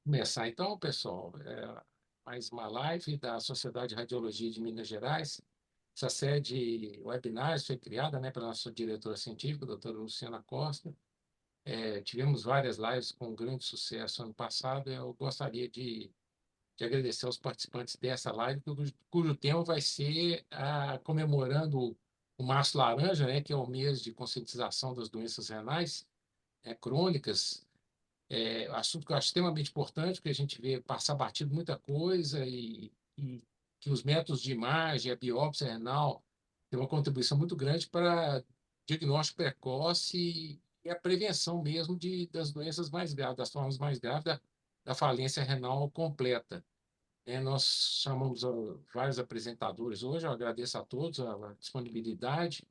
Começar então, pessoal, mais uma live da Sociedade de Radiologia de Minas Gerais. Essa sede webinários foi criada, né, pela nossa diretora científica, a doutora Luciana Costa. Tivemos várias lives com grande sucesso ano passado. Eu gostaria de agradecer aos participantes dessa live, cujo tema vai ser comemorando o Março Laranja, né, que é o mês de conscientização das doenças renais, crônicas. Assunto que eu acho extremamente importante, porque a gente vê passar batido muita coisa e que os métodos de imagem, a biópsia renal, têm uma contribuição muito grande para diagnóstico precoce e a prevenção mesmo das doenças mais graves, das formas mais graves da falência renal completa. Nós chamamos vários apresentadores hoje, eu agradeço a todos a disponibilidade,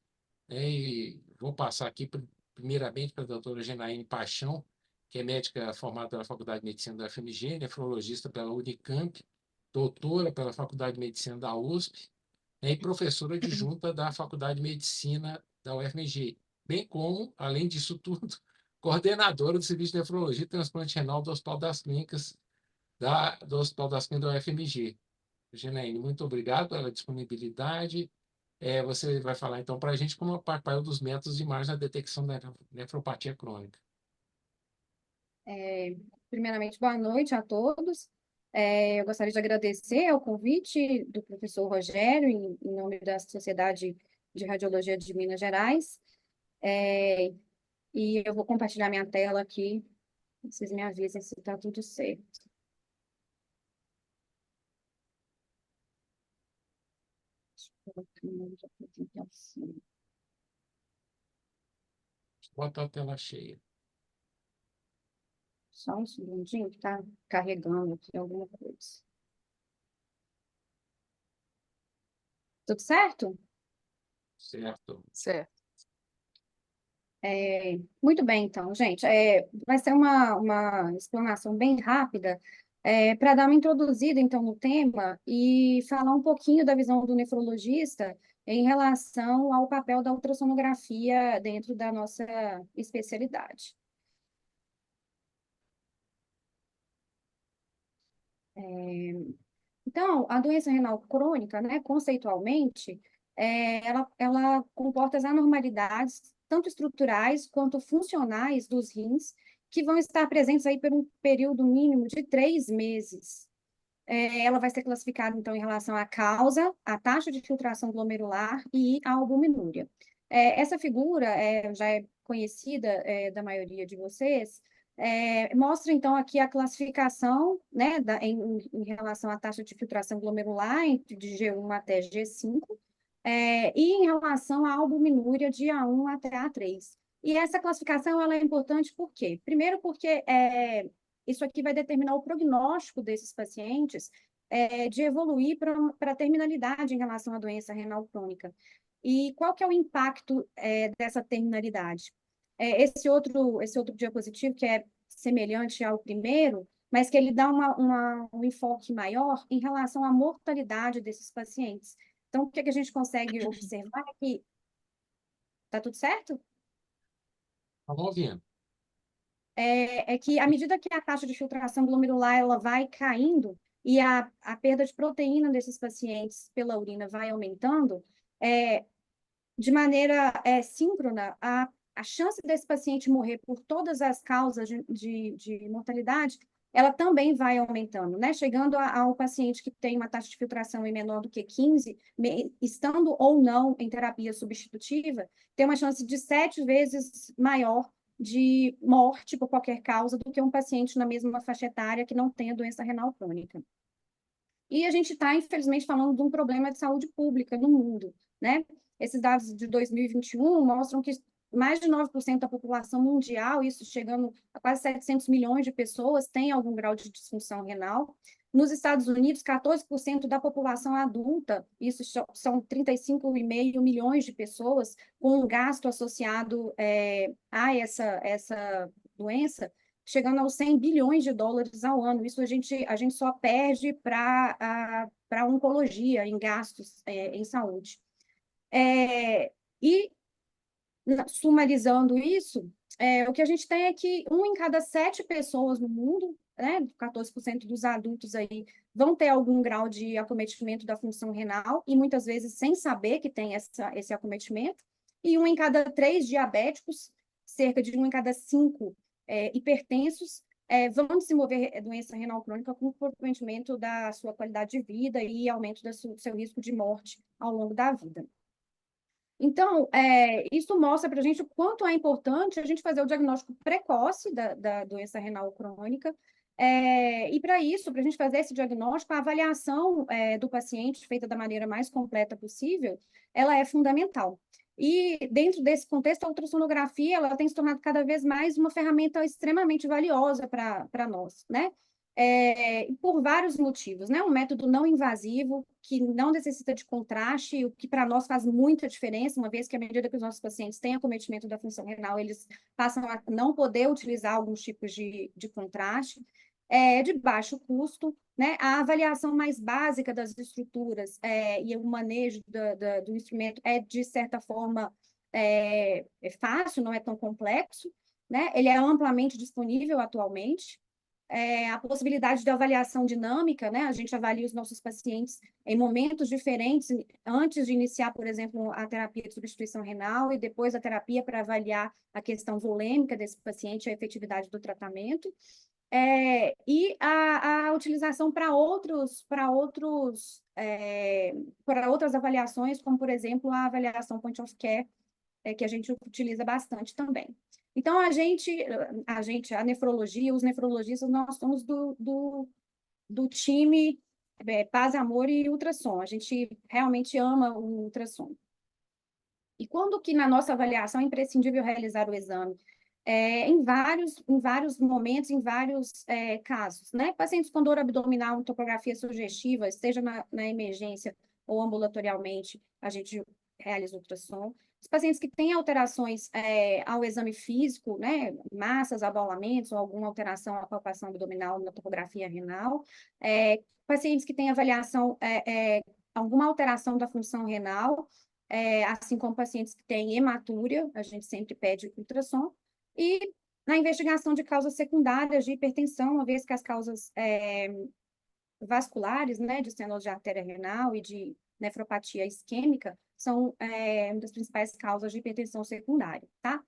e vou passar aqui primeiramente para a doutora Genaíne Paixão, que é médica formada pela Faculdade de Medicina da FMG, nefrologista pela Unicamp, doutora pela Faculdade de Medicina da USP, e professora adjunta da Faculdade de Medicina da UFMG, bem como, além disso tudo, coordenadora do Serviço de Nefrologia e Transplante Renal do Hospital das Clínicas, do Hospital das Clínicas da UFMG. Genaíne, muito obrigado pela disponibilidade. Você vai falar, então, para a gente como é o papel dos métodos de imagem na detecção da nefropatia crônica. Primeiramente, boa noite a todos. Eu gostaria de agradecer ao convite do professor Rogério, em nome da Sociedade de Radiologia de Minas Gerais. E eu vou compartilhar minha tela aqui. Vocês me avisem se está tudo certo. Bota a tela cheia. Só um segundinho que está carregando aqui alguma coisa. Tudo certo? Certo. Certo. Muito bem, então, gente. Vai ser uma explanação bem rápida, para dar uma introduzida, então, no tema e falar um pouquinho da visão do nefrologista em relação ao papel da ultrassonografia dentro da nossa especialidade. Então, a doença renal crônica, né, conceitualmente, ela comporta as anormalidades, tanto estruturais quanto funcionais dos rins, que vão estar presentes aí por um período mínimo de 3 meses. Ela vai ser classificada, então, em relação à causa, à taxa de filtração glomerular e à albuminúria. Essa figura já é conhecida da maioria de vocês. Mostra, então, aqui a classificação, né, em relação à taxa de filtração glomerular, de G1 até G5, e em relação à albuminúria de A1 até A3. E essa classificação ela é importante por quê? Primeiro, porque isso aqui vai determinar o prognóstico desses pacientes de evoluir para a terminalidade em relação à doença renal crônica. E qual que é o impacto dessa terminalidade? Esse outro diapositivo, que é semelhante ao primeiro, mas que ele dá um enfoque maior em relação à mortalidade desses pacientes. Então, o que a gente consegue observar é que... Está tudo certo? Estamos ouvindo. É que, à medida que a taxa de filtração glomerular ela vai caindo e a perda de proteína desses pacientes pela urina vai aumentando, de maneira síncrona, a chance desse paciente morrer por todas as causas de mortalidade, ela também vai aumentando, né? Chegando ao paciente que tem uma taxa de filtração menor do que 15, estando ou não em terapia substitutiva, tem uma chance de 7 vezes maior de morte por qualquer causa do que um paciente na mesma faixa etária que não tenha doença renal crônica. E a gente está, infelizmente, falando de um problema de saúde pública no mundo, né? Esses dados de 2021 mostram que mais de 9% da população mundial, isso chegando a quase 700 milhões de pessoas, tem algum grau de disfunção renal. Nos Estados Unidos, 14% da população adulta, isso são 35,5 milhões de pessoas, com um gasto associado a essa doença, chegando aos 100 bilhões de dólares ao ano. Isso a gente só perde para a oncologia, em gastos em saúde. E, sumarizando isso, o que a gente tem é que 1 em cada 7 pessoas no mundo, né, 14% dos adultos aí, vão ter algum grau de acometimento da função renal, e muitas vezes sem saber que tem esse acometimento, e 1 em cada 3 diabéticos, cerca de 1 em cada 5 hipertensos, vão desenvolver doença renal crônica com comprometimento da sua qualidade de vida e aumento do seu risco de morte ao longo da vida. Então, isso mostra para a gente o quanto é importante a gente fazer o diagnóstico precoce da doença renal crônica, e para isso, para a gente fazer esse diagnóstico, a avaliação do paciente, feita da maneira mais completa possível, ela é fundamental. E dentro desse contexto, a ultrassonografia, ela tem se tornado cada vez mais uma ferramenta extremamente valiosa para nós, né? Por vários motivos, né? Um método não invasivo, que não necessita de contraste, o que para nós faz muita diferença, uma vez que, à medida que os nossos pacientes têm acometimento da função renal, eles passam a não poder utilizar alguns tipos de contraste, de baixo custo, né? A avaliação mais básica das estruturas e o manejo do instrumento de certa forma, fácil, não é tão complexo, né? Ele é amplamente disponível atualmente. A possibilidade de avaliação dinâmica, né? A gente avalia os nossos pacientes em momentos diferentes, antes de iniciar, por exemplo, a terapia de substituição renal e depois a terapia para avaliar a questão volêmica desse paciente, a efetividade do tratamento. E a utilização para outras avaliações, como, por exemplo, a avaliação point of care, que a gente utiliza bastante também. Então, a nefrologia, os nefrologistas, nós somos do time Paz, Amor e Ultrassom. A gente realmente ama o ultrassom. E quando que na nossa avaliação é imprescindível realizar o exame? Em vários momentos, em vários casos, né? Pacientes com dor abdominal, topografia sugestiva, seja na emergência ou ambulatorialmente, a gente realiza ultrassom. Os pacientes que têm alterações ao exame físico, né? Massas, abaulamentos ou alguma alteração à palpação abdominal na topografia renal. Pacientes que têm avaliação, alguma alteração da função renal, assim como pacientes que têm hematúria, a gente sempre pede ultrassom. E na investigação de causas secundárias de hipertensão, uma vez que as causas vasculares, né, de estenose de artéria renal e de nefropatia isquêmica, são uma das principais causas de hipertensão secundária, tá?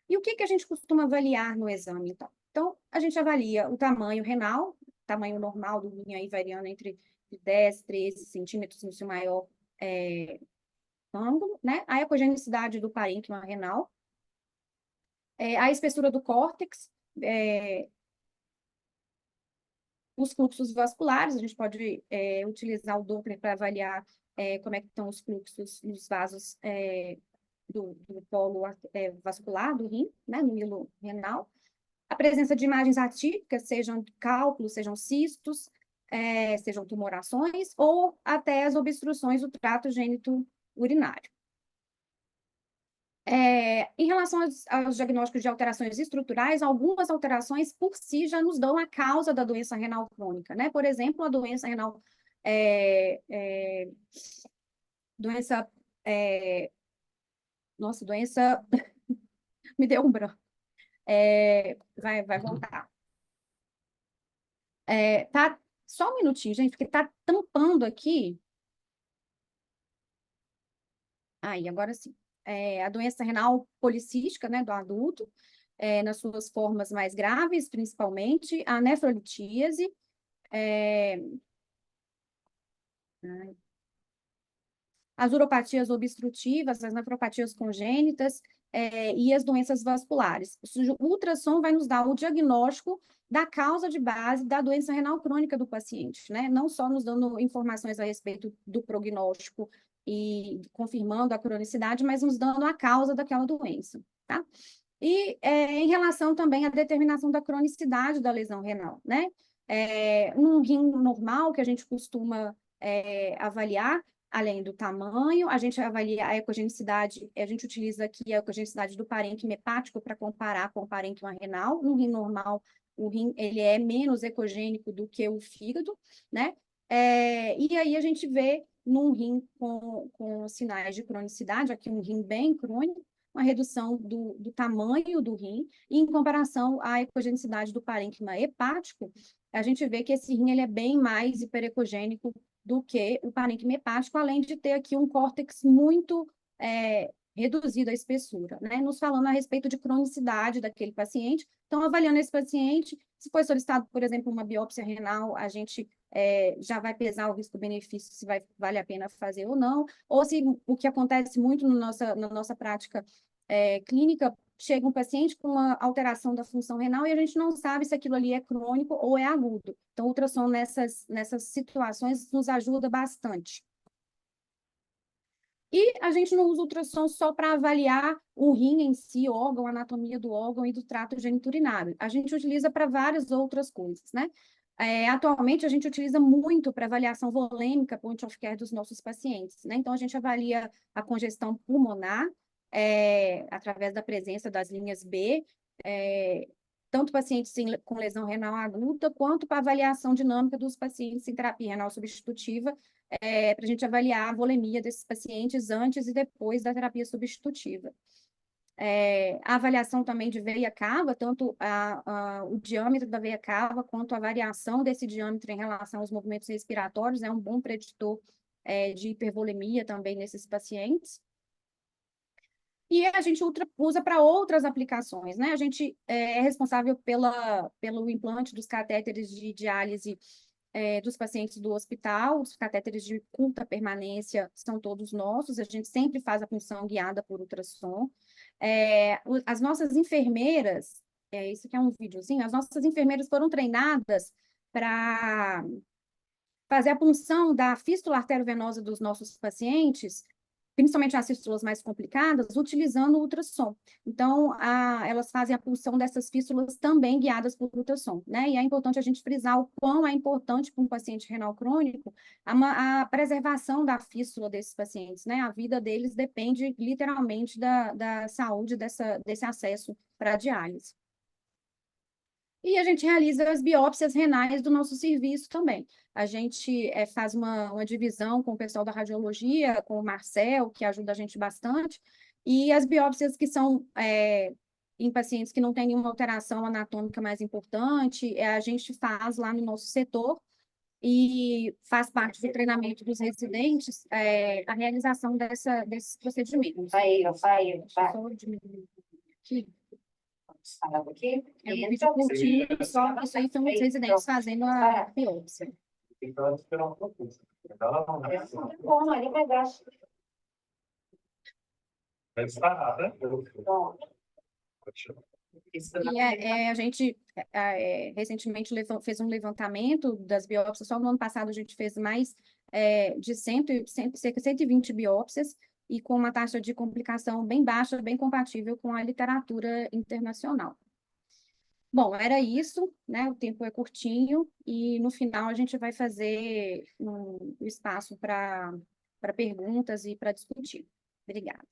E o que a gente costuma avaliar no exame, então? Então, a gente avalia o tamanho renal, tamanho normal do rim aí variando entre 10, 13 centímetros no seu maior ângulo, né? A ecogenicidade do parênquima renal, a espessura do córtex, os fluxos vasculares, a gente pode utilizar o Doppler para avaliar como é que estão os fluxos nos vasos do polo vascular do rim, né, no hilo renal. A presença de imagens atípicas, sejam cálculos, sejam cistos, sejam tumorações, ou até as obstruções do trato gênito-urinário. Em relação aos diagnósticos de alterações estruturais, algumas alterações por si já nos dão a causa da doença renal crônica, né? Por exemplo, a doença renal, doença, nossa, doença, me deu um branco, vai voltar. Tá, só um minutinho, gente, porque tá tampando aqui. Aí, agora sim. A doença renal policística, né, do adulto, nas suas formas mais graves, principalmente, a nefrolitíase, as uropatias obstrutivas, as nefropatias congênitas, e as doenças vasculares. O ultrassom vai nos dar o diagnóstico da causa de base da doença renal crônica do paciente, né? Não só nos dando informações a respeito do prognóstico e confirmando a cronicidade, mas nos dando a causa daquela doença, tá? E em relação também à determinação da cronicidade da lesão renal, né? Um rim normal que a gente costuma avaliar, além do tamanho, a gente avalia a ecogenicidade, a gente utiliza aqui a ecogenicidade do parênquima hepático para comparar com o parênquima renal. No rim normal, o rim ele é menos ecogênico do que o fígado, né? E aí a gente vê num rim com sinais de cronicidade, aqui um rim bem crônico, uma redução do tamanho do rim, e em comparação à ecogenicidade do parênquima hepático, a gente vê que esse rim ele é bem mais hiperecogênico do que o parênquima hepático, além de ter aqui um córtex muito reduzido a espessura, né? Nos falando a respeito de cronicidade daquele paciente. Então, avaliando esse paciente, se foi solicitado, por exemplo, uma biópsia renal, a gente já vai pesar o risco-benefício, se vale a pena fazer ou não, ou se o que acontece muito na nossa prática clínica, chega um paciente com uma alteração da função renal e a gente não sabe se aquilo ali é crônico ou é agudo. Então, o ultrassom nessas situações nos ajuda bastante. E a gente não usa ultrassom só para avaliar o rim em si, o órgão, a anatomia do órgão e do trato geniturinário. A gente utiliza para várias outras coisas, né? Atualmente, a gente utiliza muito para avaliação volêmica, point of care dos nossos pacientes, né? Então, a gente avalia a congestão pulmonar, através da presença das linhas B, tanto pacientes com lesão renal aguda, quanto para avaliação dinâmica dos pacientes em terapia renal substitutiva, para a gente avaliar a volemia desses pacientes antes e depois da terapia substitutiva. A avaliação também de veia cava, tanto o diâmetro da veia cava, quanto a variação desse diâmetro em relação aos movimentos respiratórios, é um bom preditor de hipervolemia também nesses pacientes. E a gente usa para outras aplicações, né? A gente é responsável pelo implante dos catéteres de diálise dos pacientes do hospital. Os catéteres de curta permanência são todos nossos, a gente sempre faz a punção guiada por ultrassom. As nossas enfermeiras, isso aqui é um videozinho, as nossas enfermeiras foram treinadas para fazer a punção da fístula arteriovenosa dos nossos pacientes, principalmente as fístulas mais complicadas, utilizando o ultrassom. Então, elas fazem a punção dessas fístulas também guiadas por ultrassom, né? E é importante a gente frisar o quão é importante para um paciente renal crônico a preservação da fístula desses pacientes, né? A vida deles depende literalmente da saúde desse acesso para a diálise. E a gente realiza as biópsias renais do nosso serviço também. A gente faz uma divisão com o pessoal da radiologia, com o Marcel, que ajuda a gente bastante, e as biópsias que são em pacientes que não têm nenhuma alteração anatômica mais importante, a gente faz lá no nosso setor, e faz parte do treinamento dos residentes a realização desses procedimentos. Vai. Só diminuir aqui. Aqui. É um vídeo curtinho, só isso aí são os residentes fazendo a biópsia. Então, esperar um pouquinho. Bom, ele vai dar. Vai estar, né? Bom. E a gente recentemente fez um levantamento das biópsias, só no ano passado a gente fez mais de cerca de 120 biópsias, e com uma taxa de complicação bem baixa, bem compatível com a literatura internacional. Bom, era isso, né? O tempo é curtinho, e no final a gente vai fazer um espaço para perguntas e para discutir. Obrigada.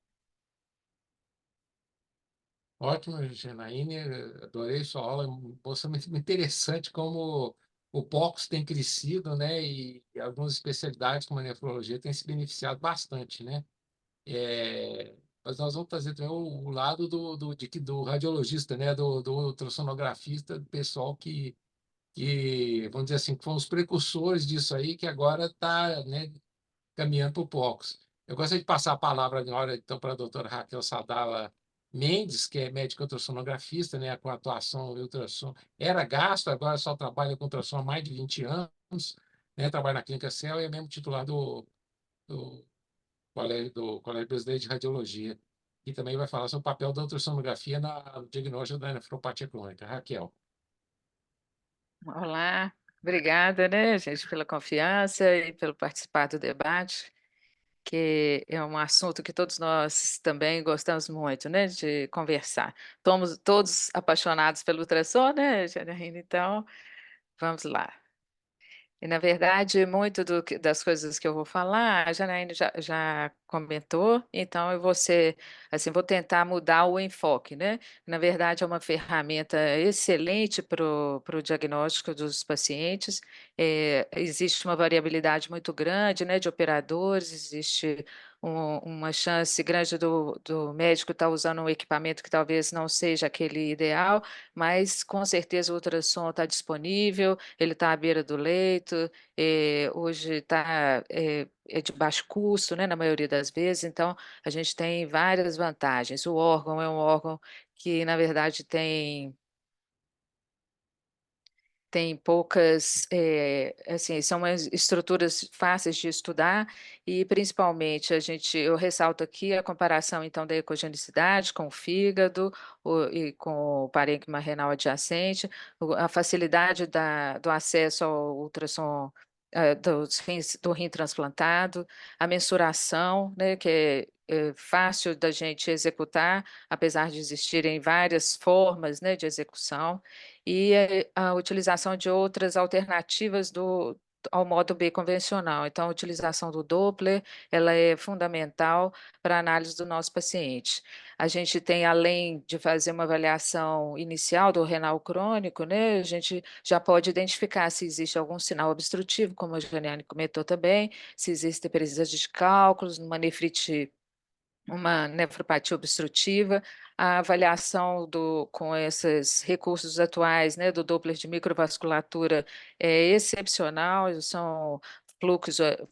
Ótimo, Janaíne, adorei sua aula, mostrou muito interessante como o POCUS tem crescido, né, e algumas especialidades como a nefrologia têm se beneficiado bastante, né. Mas nós vamos trazer também o lado do radiologista, né, do ultrassonografista, do pessoal que, vamos dizer assim, que foram os precursores disso aí, que agora está, né, caminhando para o POCUS. Eu gostaria de passar a palavra agora, então, para a doutora Raquel Sadala Mendes, que é médica ultrassonografista, né, com atuação em ultrassom. Era gastro, agora só trabalha com ultrassom há mais de 20 anos, né, trabalha na Clínica Cell e é mesmo titular do Colégio Brasileiro de Radiologia. E também vai falar sobre o papel da ultrassonografia no diagnóstico da nefropatia crônica. Raquel. Olá, obrigada, né, gente, pela confiança e pelo participar do debate, que é um assunto que todos nós também gostamos muito, né, de conversar. Somos todos apaixonados pelo ultrassom, né, Janaína? Então, vamos lá. E, na verdade, muito das coisas que eu vou falar, a Janaína já comentou, então eu vou tentar mudar o enfoque, né? Na verdade, é uma ferramenta excelente para o diagnóstico dos pacientes, existe uma variabilidade muito grande, né, de operadores, existe uma chance grande do médico estar usando um equipamento que talvez não seja aquele ideal, mas com certeza o ultrassom está disponível, ele está à beira do leito, hoje é de baixo custo, né, na maioria das vezes, então a gente tem várias vantagens. O órgão é um órgão que, na verdade, tem poucas, assim, são umas estruturas fáceis de estudar e, principalmente, eu ressalto aqui a comparação, então, da ecogenicidade com o fígado e com o parênquima renal adjacente, a facilidade do acesso ao ultrassom do rim transplantado, a mensuração, né, que é fácil da gente executar, apesar de existirem várias formas, né, de execução, e a utilização de outras alternativas ao modo B convencional. Então, a utilização do Doppler, ela é fundamental para a análise do nosso paciente. A gente tem, além de fazer uma avaliação inicial do renal crônico, né, a gente já pode identificar se existe algum sinal obstrutivo, como a Janiane comentou também, se existe presença de cálculos, uma nefropatia obstrutiva, a avaliação com esses recursos atuais, né, do Doppler de microvasculatura é excepcional, são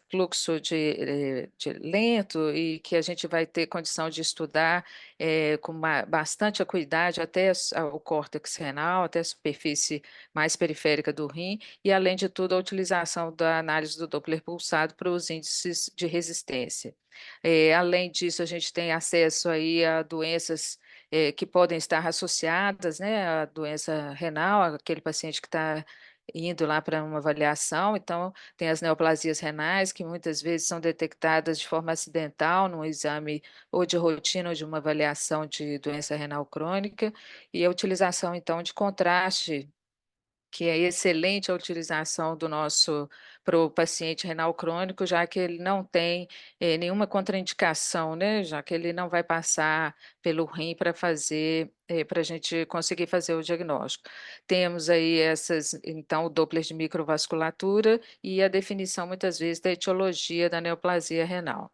fluxo de lento e que a gente vai ter condição de estudar com bastante acuidade até o córtex renal, até a superfície mais periférica do rim, e além de tudo a utilização da análise do Doppler pulsado para os índices de resistência. Além disso, a gente tem acesso aí a doenças que podem estar associadas, né, à doença renal, aquele paciente que está indo lá para uma avaliação, então tem as neoplasias renais, que muitas vezes são detectadas de forma acidental, num exame ou de rotina ou de uma avaliação de doença renal crônica, e a utilização, então, de contraste, que é excelente a utilização para o paciente renal crônico, já que ele não tem nenhuma contraindicação, né? Já que ele não vai passar pelo rim para a gente conseguir fazer o diagnóstico. Temos aí então, o Doppler de microvasculatura e a definição, muitas vezes, da etiologia da neoplasia renal.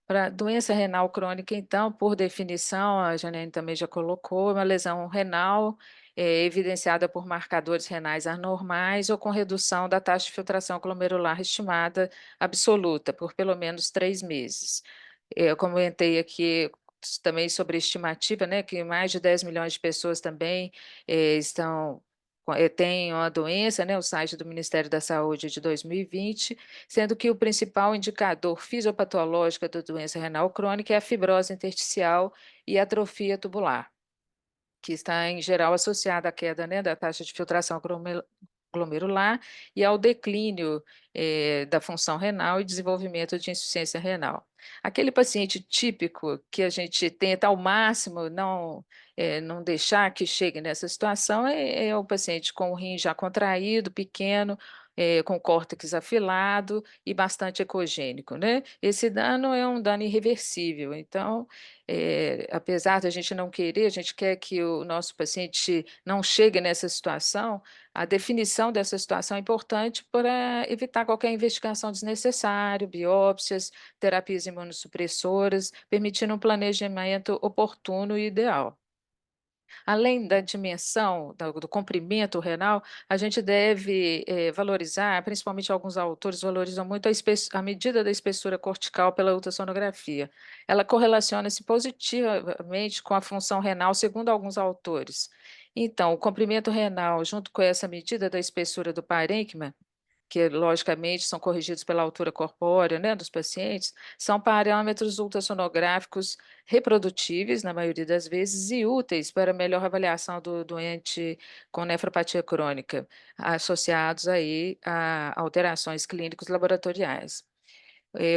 Para doença renal crônica, então, por definição, a Janine também já colocou, é uma lesão renal evidenciada por marcadores renais anormais ou com redução da taxa de filtração glomerular estimada absoluta por pelo menos 3 meses. Eu comentei aqui também sobre estimativa, né, que mais de 10 milhões de pessoas também têm uma doença, né, o site do Ministério da Saúde de 2020, sendo que o principal indicador fisiopatológico da doença renal crônica é a fibrose intersticial e a atrofia tubular, que está, em geral, associada à queda, né, da taxa de filtração glomerular e ao declínio da função renal e desenvolvimento de insuficiência renal. Aquele paciente típico que a gente tenta ao máximo não deixar que chegue nessa situação é o paciente com o rim já contraído, pequeno, com córtex afilado e bastante ecogênico, né? Esse dano é um dano irreversível, então, apesar da gente não querer, a gente quer que o nosso paciente não chegue nessa situação, a definição dessa situação é importante para evitar qualquer investigação desnecessária, biópsias, terapias imunossupressoras, permitindo um planejamento oportuno e ideal. Além da dimensão, do comprimento renal, a gente deve valorizar, principalmente alguns autores valorizam muito a medida da espessura cortical pela ultrassonografia. Ela correlaciona-se positivamente com a função renal, segundo alguns autores. Então, o comprimento renal, junto com essa medida da espessura do parênquima, que logicamente são corrigidos pela altura corpórea, né, dos pacientes, são parâmetros ultrassonográficos reprodutíveis, na maioria das vezes, e úteis para melhor avaliação do doente com nefropatia crônica, associados aí a alterações clínicas laboratoriais.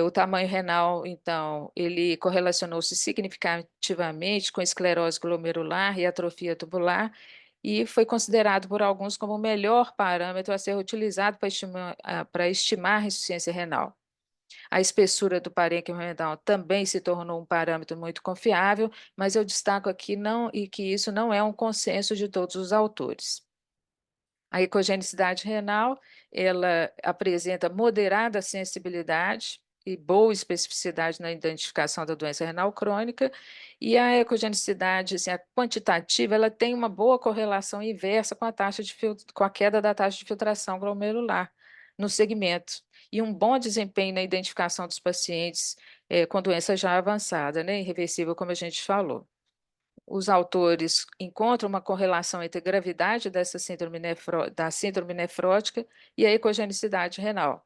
O tamanho renal, então, ele correlacionou-se significativamente com esclerose glomerular e atrofia tubular, e foi considerado por alguns como o melhor parâmetro a ser utilizado para estimar a insuficiência renal. A espessura do parênquima renal também se tornou um parâmetro muito confiável, mas eu destaco aqui que isso não é um consenso de todos os autores. A ecogenicidade renal, ela apresenta moderada sensibilidade e boa especificidade na identificação da doença renal crônica, e a ecogenicidade, assim, a quantitativa, ela tem uma boa correlação inversa com a com a queda da taxa de filtração glomerular no segmento, e um bom desempenho na identificação dos pacientes com doença já avançada, né, irreversível, como a gente falou. Os autores encontram uma correlação entre a gravidade dessa da síndrome nefrótica e a ecogenicidade renal,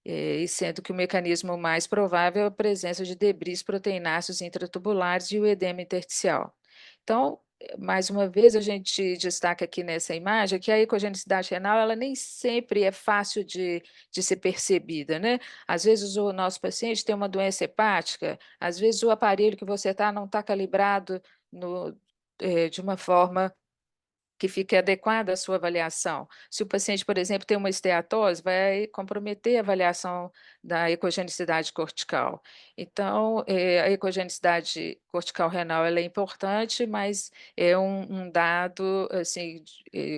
e sendo que o mecanismo mais provável é a presença de debris proteináceos intratubulares e o edema intersticial. Então, mais uma vez, a gente destaca aqui nessa imagem que a ecogenicidade renal, ela nem sempre é fácil de ser percebida, né? Às vezes o nosso paciente tem uma doença hepática, às vezes o aparelho que você está não está calibrado de uma forma que fique adequada à sua avaliação. Se o paciente, por exemplo, tem uma esteatose, vai comprometer a avaliação da ecogenicidade cortical. Então, a ecogenicidade cortical renal ela é importante, mas é um dado assim,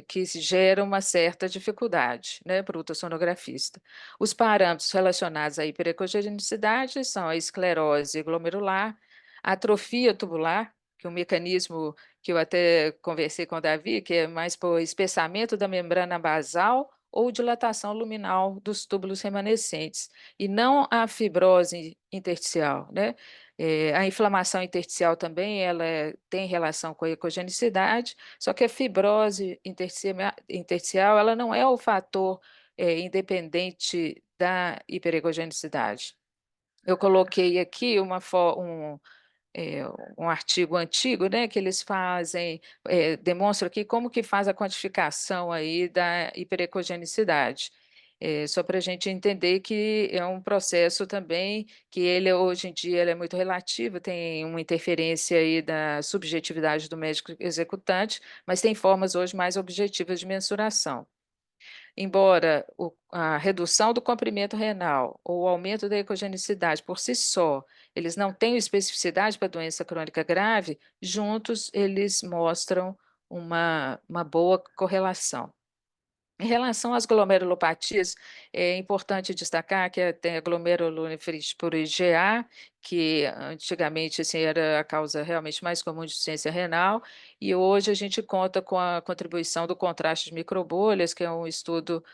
que gera uma certa dificuldade, né, para o ultrassonografista. Os parâmetros relacionados à hiperecogenicidade são a esclerose glomerular, a atrofia tubular, que é um mecanismo que eu até conversei com o Davi, que é mais por espessamento da membrana basal ou dilatação luminal dos túbulos remanescentes, e não a fibrose intersticial, né? A inflamação intersticial também ela tem relação com a ecogenicidade, só que a fibrose intersticial ela não é o fator independente da hiperecogenicidade. Eu coloquei aqui é, um artigo antigo, né, que eles fazem, demonstra aqui como que faz a quantificação aí da hiperecogenicidade. Só para a gente entender que é um processo também que ele hoje em dia ele é muito relativo, tem uma interferência aí da subjetividade do médico executante, mas tem formas hoje mais objetivas de mensuração. Embora a redução do comprimento renal ou o aumento da ecogenicidade por si só, eles não tenham especificidade para doença crônica grave, juntos eles mostram uma boa correlação. Em relação às glomerulopatias, é importante destacar que tem a glomerulonefrite por IgA, que antigamente assim, era a causa realmente mais comum de insuficiência renal, e hoje a gente conta com a contribuição do contraste de microbolhas, que é um estudo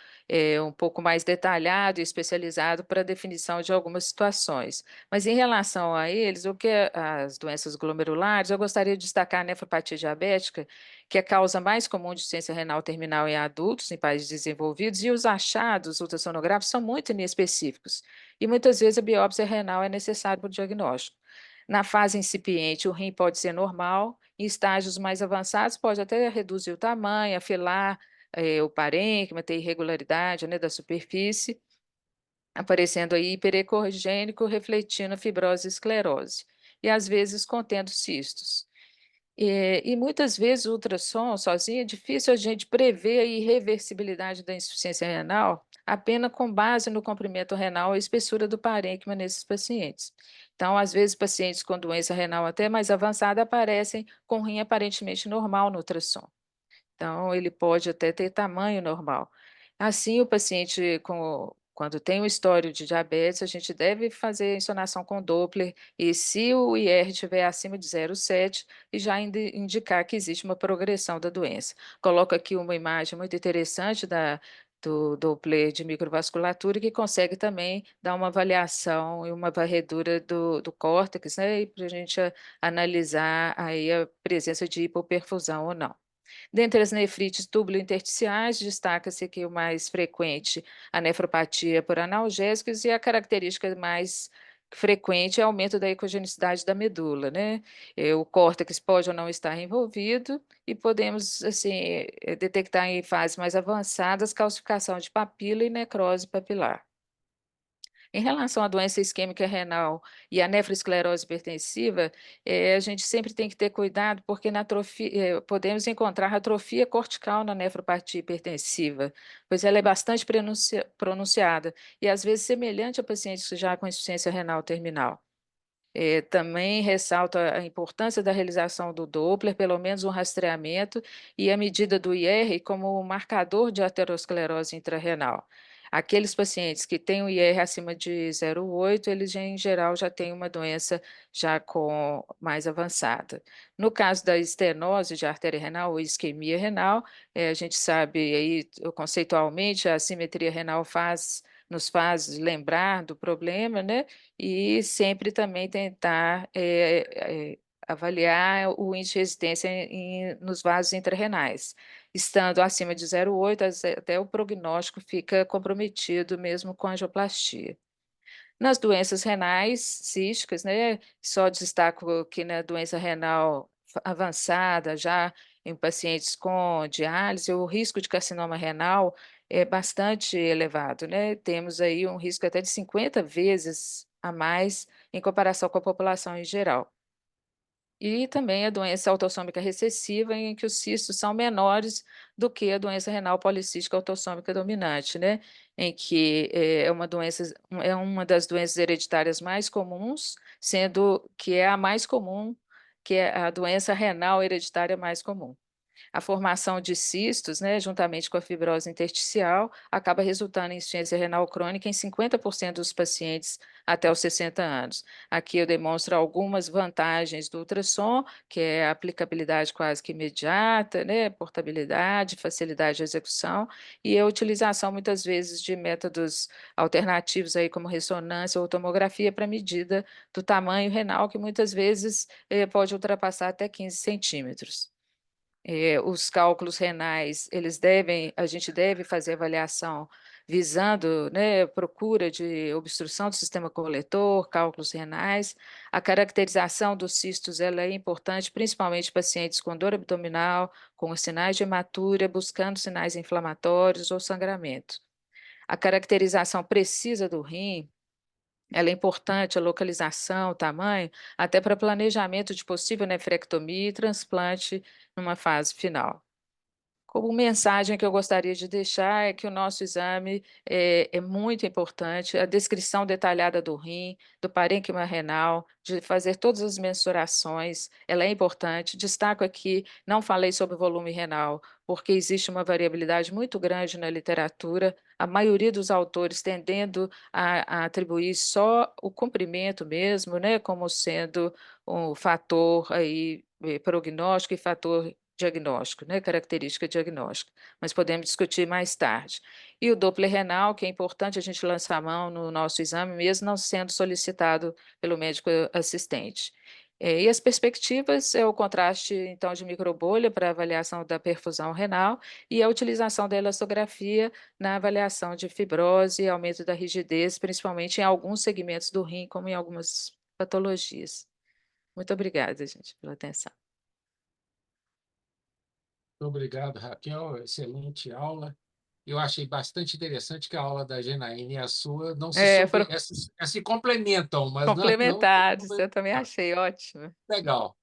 um pouco mais detalhado e especializado para a definição de algumas situações. Mas em relação a eles, o que as doenças glomerulares, eu gostaria de destacar a nefropatia diabética, que é a causa mais comum de insuficiência renal terminal em adultos, em países desenvolvidos, e os achados ultrassonográficos são muito inespecíficos, e muitas vezes a biópsia renal é necessária para o diagnóstico. Na fase incipiente, o rim pode ser normal, em estágios mais avançados, pode até reduzir o tamanho, afilar o parênquima, ter irregularidade, né, da superfície, aparecendo aí hiperecogênico, refletindo a fibrose e esclerose, e às vezes contendo cistos. E muitas vezes o ultrassom sozinho é difícil a gente prever a irreversibilidade da insuficiência renal apenas com base no comprimento renal e espessura do parênquima nesses pacientes. Então, às vezes, pacientes com doença renal até mais avançada aparecem com rim aparentemente normal no ultrassom. Então, ele pode até ter tamanho normal. Assim, o paciente, quando tem um histórico de diabetes, a gente deve fazer a insonação com Doppler, e se o IR estiver acima de 0,7, e já indicar que existe uma progressão da doença. Coloco aqui uma imagem muito interessante do Doppler de microvasculatura, que consegue também dar uma avaliação e uma varredura do córtex, né, para a gente analisar aí a presença de hipoperfusão ou não. Dentre as nefrites tubulo-intersticiais, destaca-se que o mais frequente, a nefropatia por analgésicos, e a característica mais frequente é o aumento da ecogenicidade da medula, né? O córtex pode ou não estar envolvido, e podemos, assim, detectar em fases mais avançadas calcificação de papila e necrose papilar. Em relação à doença isquêmica renal e à nefroesclerose hipertensiva, a gente sempre tem que ter cuidado, porque podemos encontrar atrofia cortical na nefropatia hipertensiva, pois ela é bastante pronunciada e às vezes semelhante a pacientes já com insuficiência renal terminal. Também ressalta a importância da realização do Doppler, pelo menos um rastreamento, e a medida do IR como marcador de aterosclerose intrarrenal. Aqueles pacientes que têm o IR acima de 0,8, eles em geral já têm uma doença já com mais avançada. No caso da estenose de artéria renal ou isquemia renal, a gente sabe aí conceitualmente a assimetria renal nos faz lembrar do problema, né? E sempre também tentar avaliar o índice de resistência nos vasos intrarrenais. Estando acima de 0,8, até o prognóstico fica comprometido mesmo com a angioplastia. Nas doenças renais císticas, né, só destaco que na doença renal avançada, já em pacientes com diálise, o risco de carcinoma renal é bastante elevado, né? Temos aí um risco até de 50 vezes a mais em comparação com a população em geral. E também a doença autossômica recessiva, em que os cistos são menores do que a doença renal policística autossômica dominante, né? Em que é uma das doenças hereditárias mais comuns, sendo que é a mais comum, que é a doença renal hereditária mais comum. A formação de cistos, né, juntamente com a fibrose intersticial, acaba resultando em insuficiência renal crônica em 50% dos pacientes até os 60 anos. Aqui eu demonstro algumas vantagens do ultrassom, que é a aplicabilidade quase que imediata, né, portabilidade, facilidade de execução e a utilização muitas vezes de métodos alternativos aí como ressonância ou tomografia para medida do tamanho renal, que muitas vezes pode ultrapassar até 15 centímetros. Os cálculos renais, a gente deve fazer avaliação visando, né, procura de obstrução do sistema coletor, cálculos renais. A caracterização dos cistos, ela é importante, principalmente pacientes com dor abdominal, com sinais de hematúria, buscando sinais inflamatórios ou sangramento. A caracterização precisa do rim, ela é importante, a localização, o tamanho, até para planejamento de possível nefrectomia e transplante numa fase final. Como mensagem que eu gostaria de deixar é que o nosso exame é muito importante, a descrição detalhada do rim, do parênquima renal, de fazer todas as mensurações, ela é importante. Destaco aqui, não falei sobre o volume renal, porque existe uma variabilidade muito grande na literatura, a maioria dos autores tendendo a atribuir só o comprimento mesmo, né, como sendo um fator aí, prognóstico e fator diagnóstico, né, característica diagnóstica, mas podemos discutir mais tarde. E o Doppler renal, que é importante a gente lançar a mão no nosso exame, mesmo não sendo solicitado pelo médico assistente. E as perspectivas é o contraste, então, de microbolha para avaliação da perfusão renal e a utilização da elastografia na avaliação de fibrose e aumento da rigidez, principalmente em alguns segmentos do rim, como em algumas patologias. Muito obrigada, gente, pela atenção. Muito obrigado, Raquel. Excelente aula. Eu achei bastante interessante que a aula da Janaína e a sua não se Foram se complementam, mas não complementares, eu também achei ótimo. legal.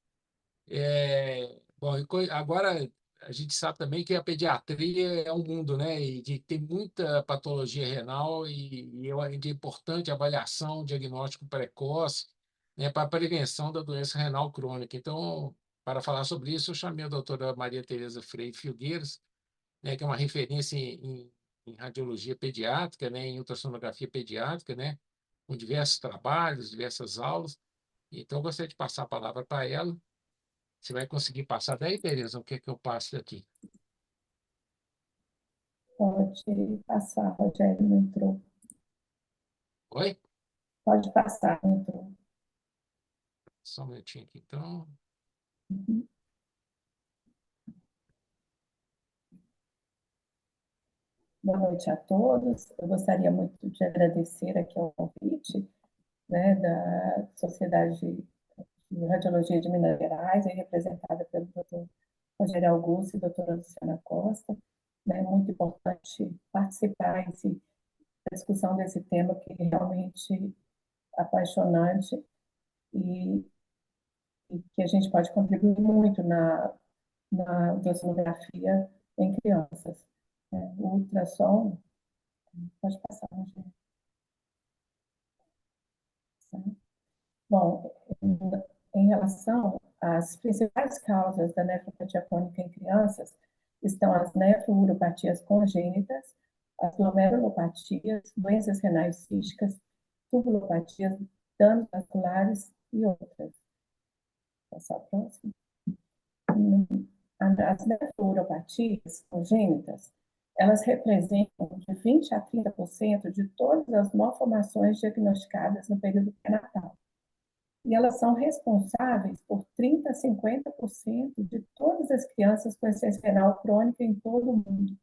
Bom, agora a gente sabe também que a pediatria é um mundo, né? E que tem muita patologia renal e eu acho que é importante a avaliação, diagnóstico precoce, né, para a prevenção da doença renal crônica. Então, para falar sobre isso, eu chamei a doutora Maria Tereza Freire Filgueiras, né, que é uma referência em radiologia pediátrica, né, em ultrassonografia pediátrica, né, com diversos trabalhos, diversas aulas. Então, eu gostaria de passar a palavra para ela. Você vai conseguir passar daí, Tereza? O que é que eu passo aqui? Pode passar, Rogério, não entrou. Oi? Pode passar, não entrou. Só um minutinho aqui, então. Uhum. Boa noite a todos. Eu gostaria muito de agradecer aqui ao convite, né, da Sociedade de Radiologia de Minas Gerais, representada pelo Dr. Rogério Augusto e doutora Luciana Costa. É muito importante participar da discussão desse tema que é realmente apaixonante e que a gente pode contribuir muito na ultrassonografia em crianças. O ultrassom, pode passar, gente. Bom, Em relação às principais causas da nefropatia crônica em crianças, estão as nefrouropatias congênitas, as glomerulopatias, doenças renais císticas, tubulopatias, danos vasculares e outras. Vou passar a próxima. As nefrouropatias congênitas, elas representam de 20% a 30% de todas as malformações diagnosticadas no período pré-natal. E elas são responsáveis por 30% a 50% de todas as crianças com insuficiência renal crônica em todo o mundo.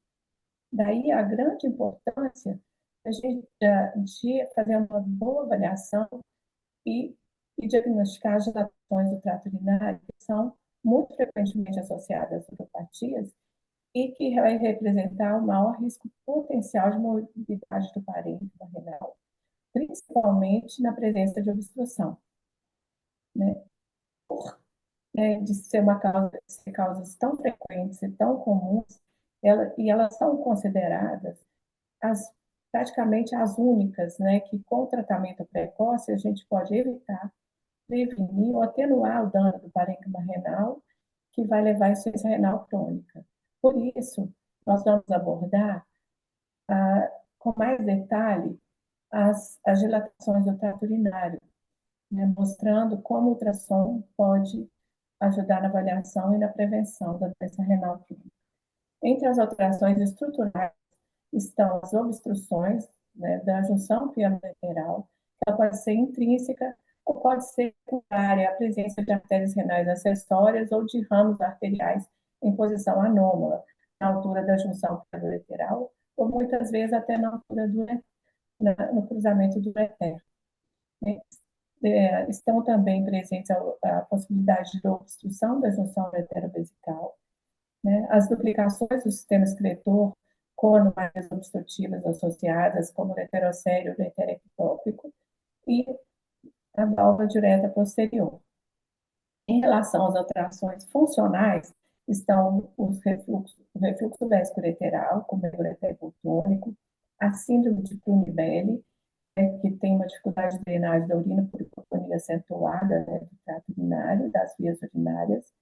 Daí a grande importância de fazer uma boa avaliação e diagnosticar as dilatações do trato urinário, que são muito frequentemente associadas a uropatias e que vai representar o maior risco potencial de morbidade do parênquima renal, principalmente na presença de obstrução. Né? De ser causas tão frequentes e tão comuns, elas são consideradas praticamente as únicas, né, que com tratamento precoce a gente pode evitar, prevenir ou atenuar o dano do parênquima renal, que vai levar à insuficiência renal crônica. Por isso, nós vamos abordar com mais detalhe as dilatações do trato urinário, né, mostrando como o ultrassom pode ajudar na avaliação e na prevenção da doença renal crônica. Entre as alterações estruturais estão as obstruções, né, da junção piano-lateral, que ela pode ser intrínseca ou pode ser secundária, a presença de artérias renais acessórias ou de ramos arteriais em posição anômala, na altura da junção piano-lateral, ou muitas vezes até na altura no cruzamento do ureter. Estão também presentes a possibilidade de obstrução da junção uretero-vesical, né? As duplicações do sistema excretor com anomalias obstrutivas associadas, como o ureterocélio e o ureter ectópico, e a válvula de uretra posterior. Em relação às alterações funcionais, estão o refluxo vesco-ureteral, como o ureter hipotônico, a síndrome de Prunibelli, que tem uma dificuldade de drenagem da urina por hipotonia acentuada, né, do trato urinário, das vias urinárias,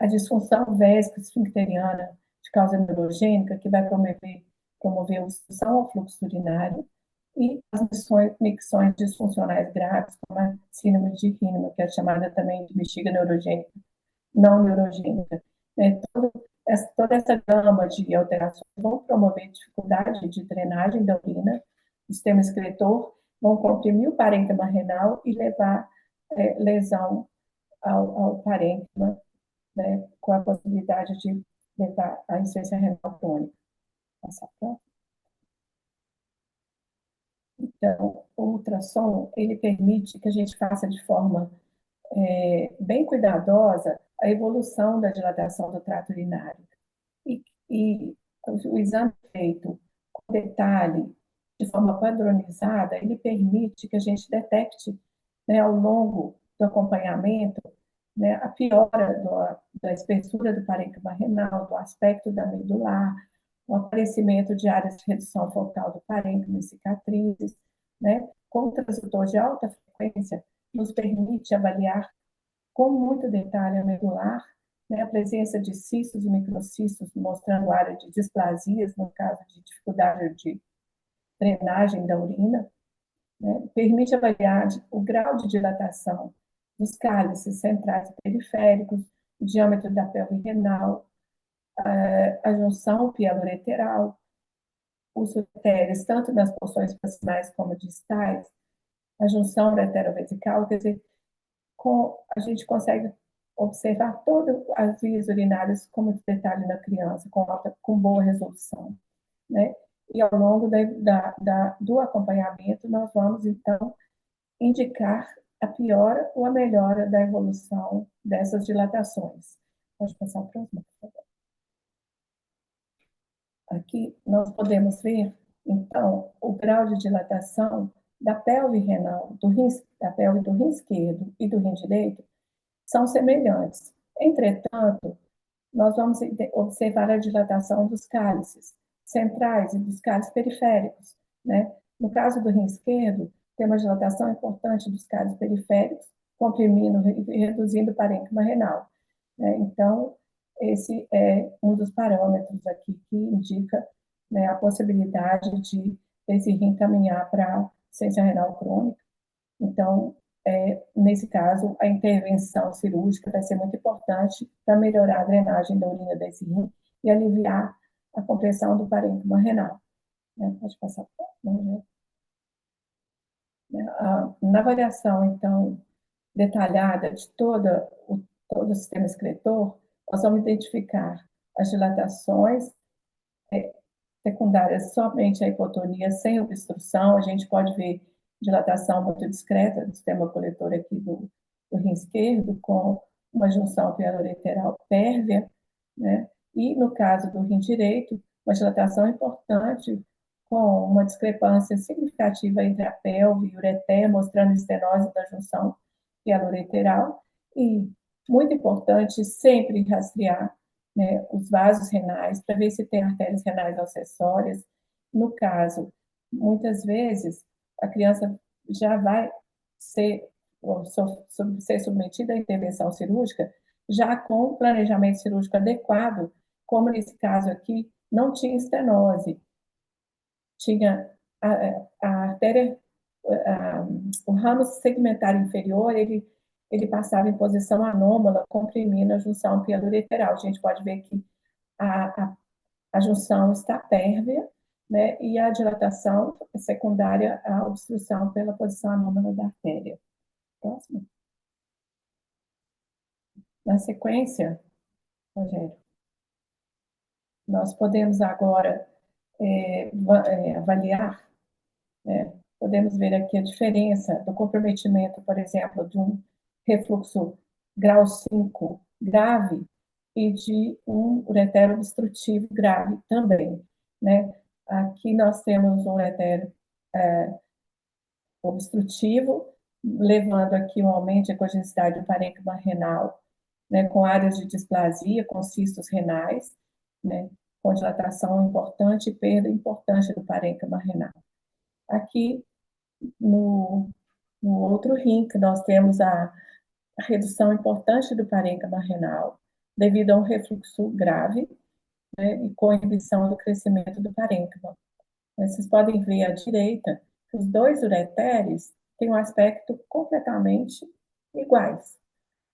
a disfunção vesco-esfincteriana de causa neurogênica, que vai promover obstrução ao fluxo urinário, e as micções disfuncionais graves, como a síndrome de Hindman, que é chamada também de bexiga neurogênica, não neurogênica. Toda essa gama de alterações vão promover dificuldade de drenagem da urina, o sistema excretor, vão comprimir o parênquima renal e levar lesão ao parênquima, né, com a possibilidade de levar à insuficiência renal crônica. Então, o ultrassom, ele permite que a gente faça de forma bem cuidadosa a evolução da dilatação do trato urinário. E o exame feito com detalhe, de forma padronizada, ele permite que a gente detecte, né, ao longo do acompanhamento, né, a piora da espessura do parênquima renal, do aspecto da medular, o aparecimento de áreas de redução focal do parênquima e cicatrizes, né, com o transdutor de alta frequência, nos permite avaliar com muito detalhe a medular, né, a presença de cistos e microcistos, mostrando área de displasias, no caso de dificuldade de drenagem da urina, né, permite avaliar o grau de dilatação dos cálices centrais e periféricos, o diâmetro da pelve renal, a junção pielo-ureteral, os ureteres, tanto nas porções proximais como distais, a junção uretero-vesical, quer dizer, a gente consegue observar todas as vias urinárias com muito detalhe na criança, com boa resolução, né? E ao longo do acompanhamento, nós vamos, então, indicar a piora ou a melhora da evolução dessas dilatações. Pode passar para o próximo, por favor. Aqui nós podemos ver, então, o grau de dilatação da pelve renal, da pelve do rim esquerdo e do rim direito, são semelhantes. Entretanto, nós vamos observar a dilatação dos cálices centrais e dos cálices periféricos, né? No caso do rim esquerdo, tem uma dilatação importante dos cálices periféricos, comprimindo e reduzindo o parênquima renal, né? Então, esse é um dos parâmetros aqui que indica, né, a possibilidade de esse rim caminhar para insuficiência renal crônica. Então, nesse caso, a intervenção cirúrgica vai ser muito importante para melhorar a drenagem da urina desse rim e aliviar a compressão do parênquima renal. Pode passar para o próximo, né? Na avaliação, então, detalhada de todo o sistema excretor, nós vamos identificar as dilatações secundárias somente à hipotonia, sem obstrução. A gente pode ver dilatação muito discreta do sistema coletor aqui do rim esquerdo, com uma junção pieloureteral pérvia, né? E no caso do rim direito, uma dilatação importante, com uma discrepância significativa entre a pelve e o ureter, mostrando estenose da junção pieloureteral. E, muito importante, sempre rastrear, né, os vasos renais, para ver se tem artérias renais acessórias. No caso, muitas vezes, a criança já vai ser submetida à intervenção cirúrgica, já com planejamento cirúrgico adequado, como nesse caso aqui, não tinha estenose, tinha a artéria, o ramo segmentar inferior, ele passava em posição anômala, comprimindo a junção pieloureteral. A gente pode ver que a junção está pérvia, né, e a dilatação é secundária à obstrução pela posição anômala da artéria. Próximo. Na sequência, Rogério, nós podemos agora avaliar, né, podemos ver aqui a diferença do comprometimento, por exemplo, de um refluxo grau 5 grave e de um ureter obstrutivo grave também, né? Aqui nós temos um ureter obstrutivo, levando aqui um aumento de ecogenicidade do parênquima renal, né, com áreas de displasia, com cistos renais, né, com dilatação importante e perda importante do parênquima renal. Aqui, no outro rim, que nós temos a redução importante do parênquima renal, devido a um refluxo grave, né, e com inibição do crescimento do parênquima. Vocês podem ver à direita que os dois ureteres têm um aspecto completamente iguais,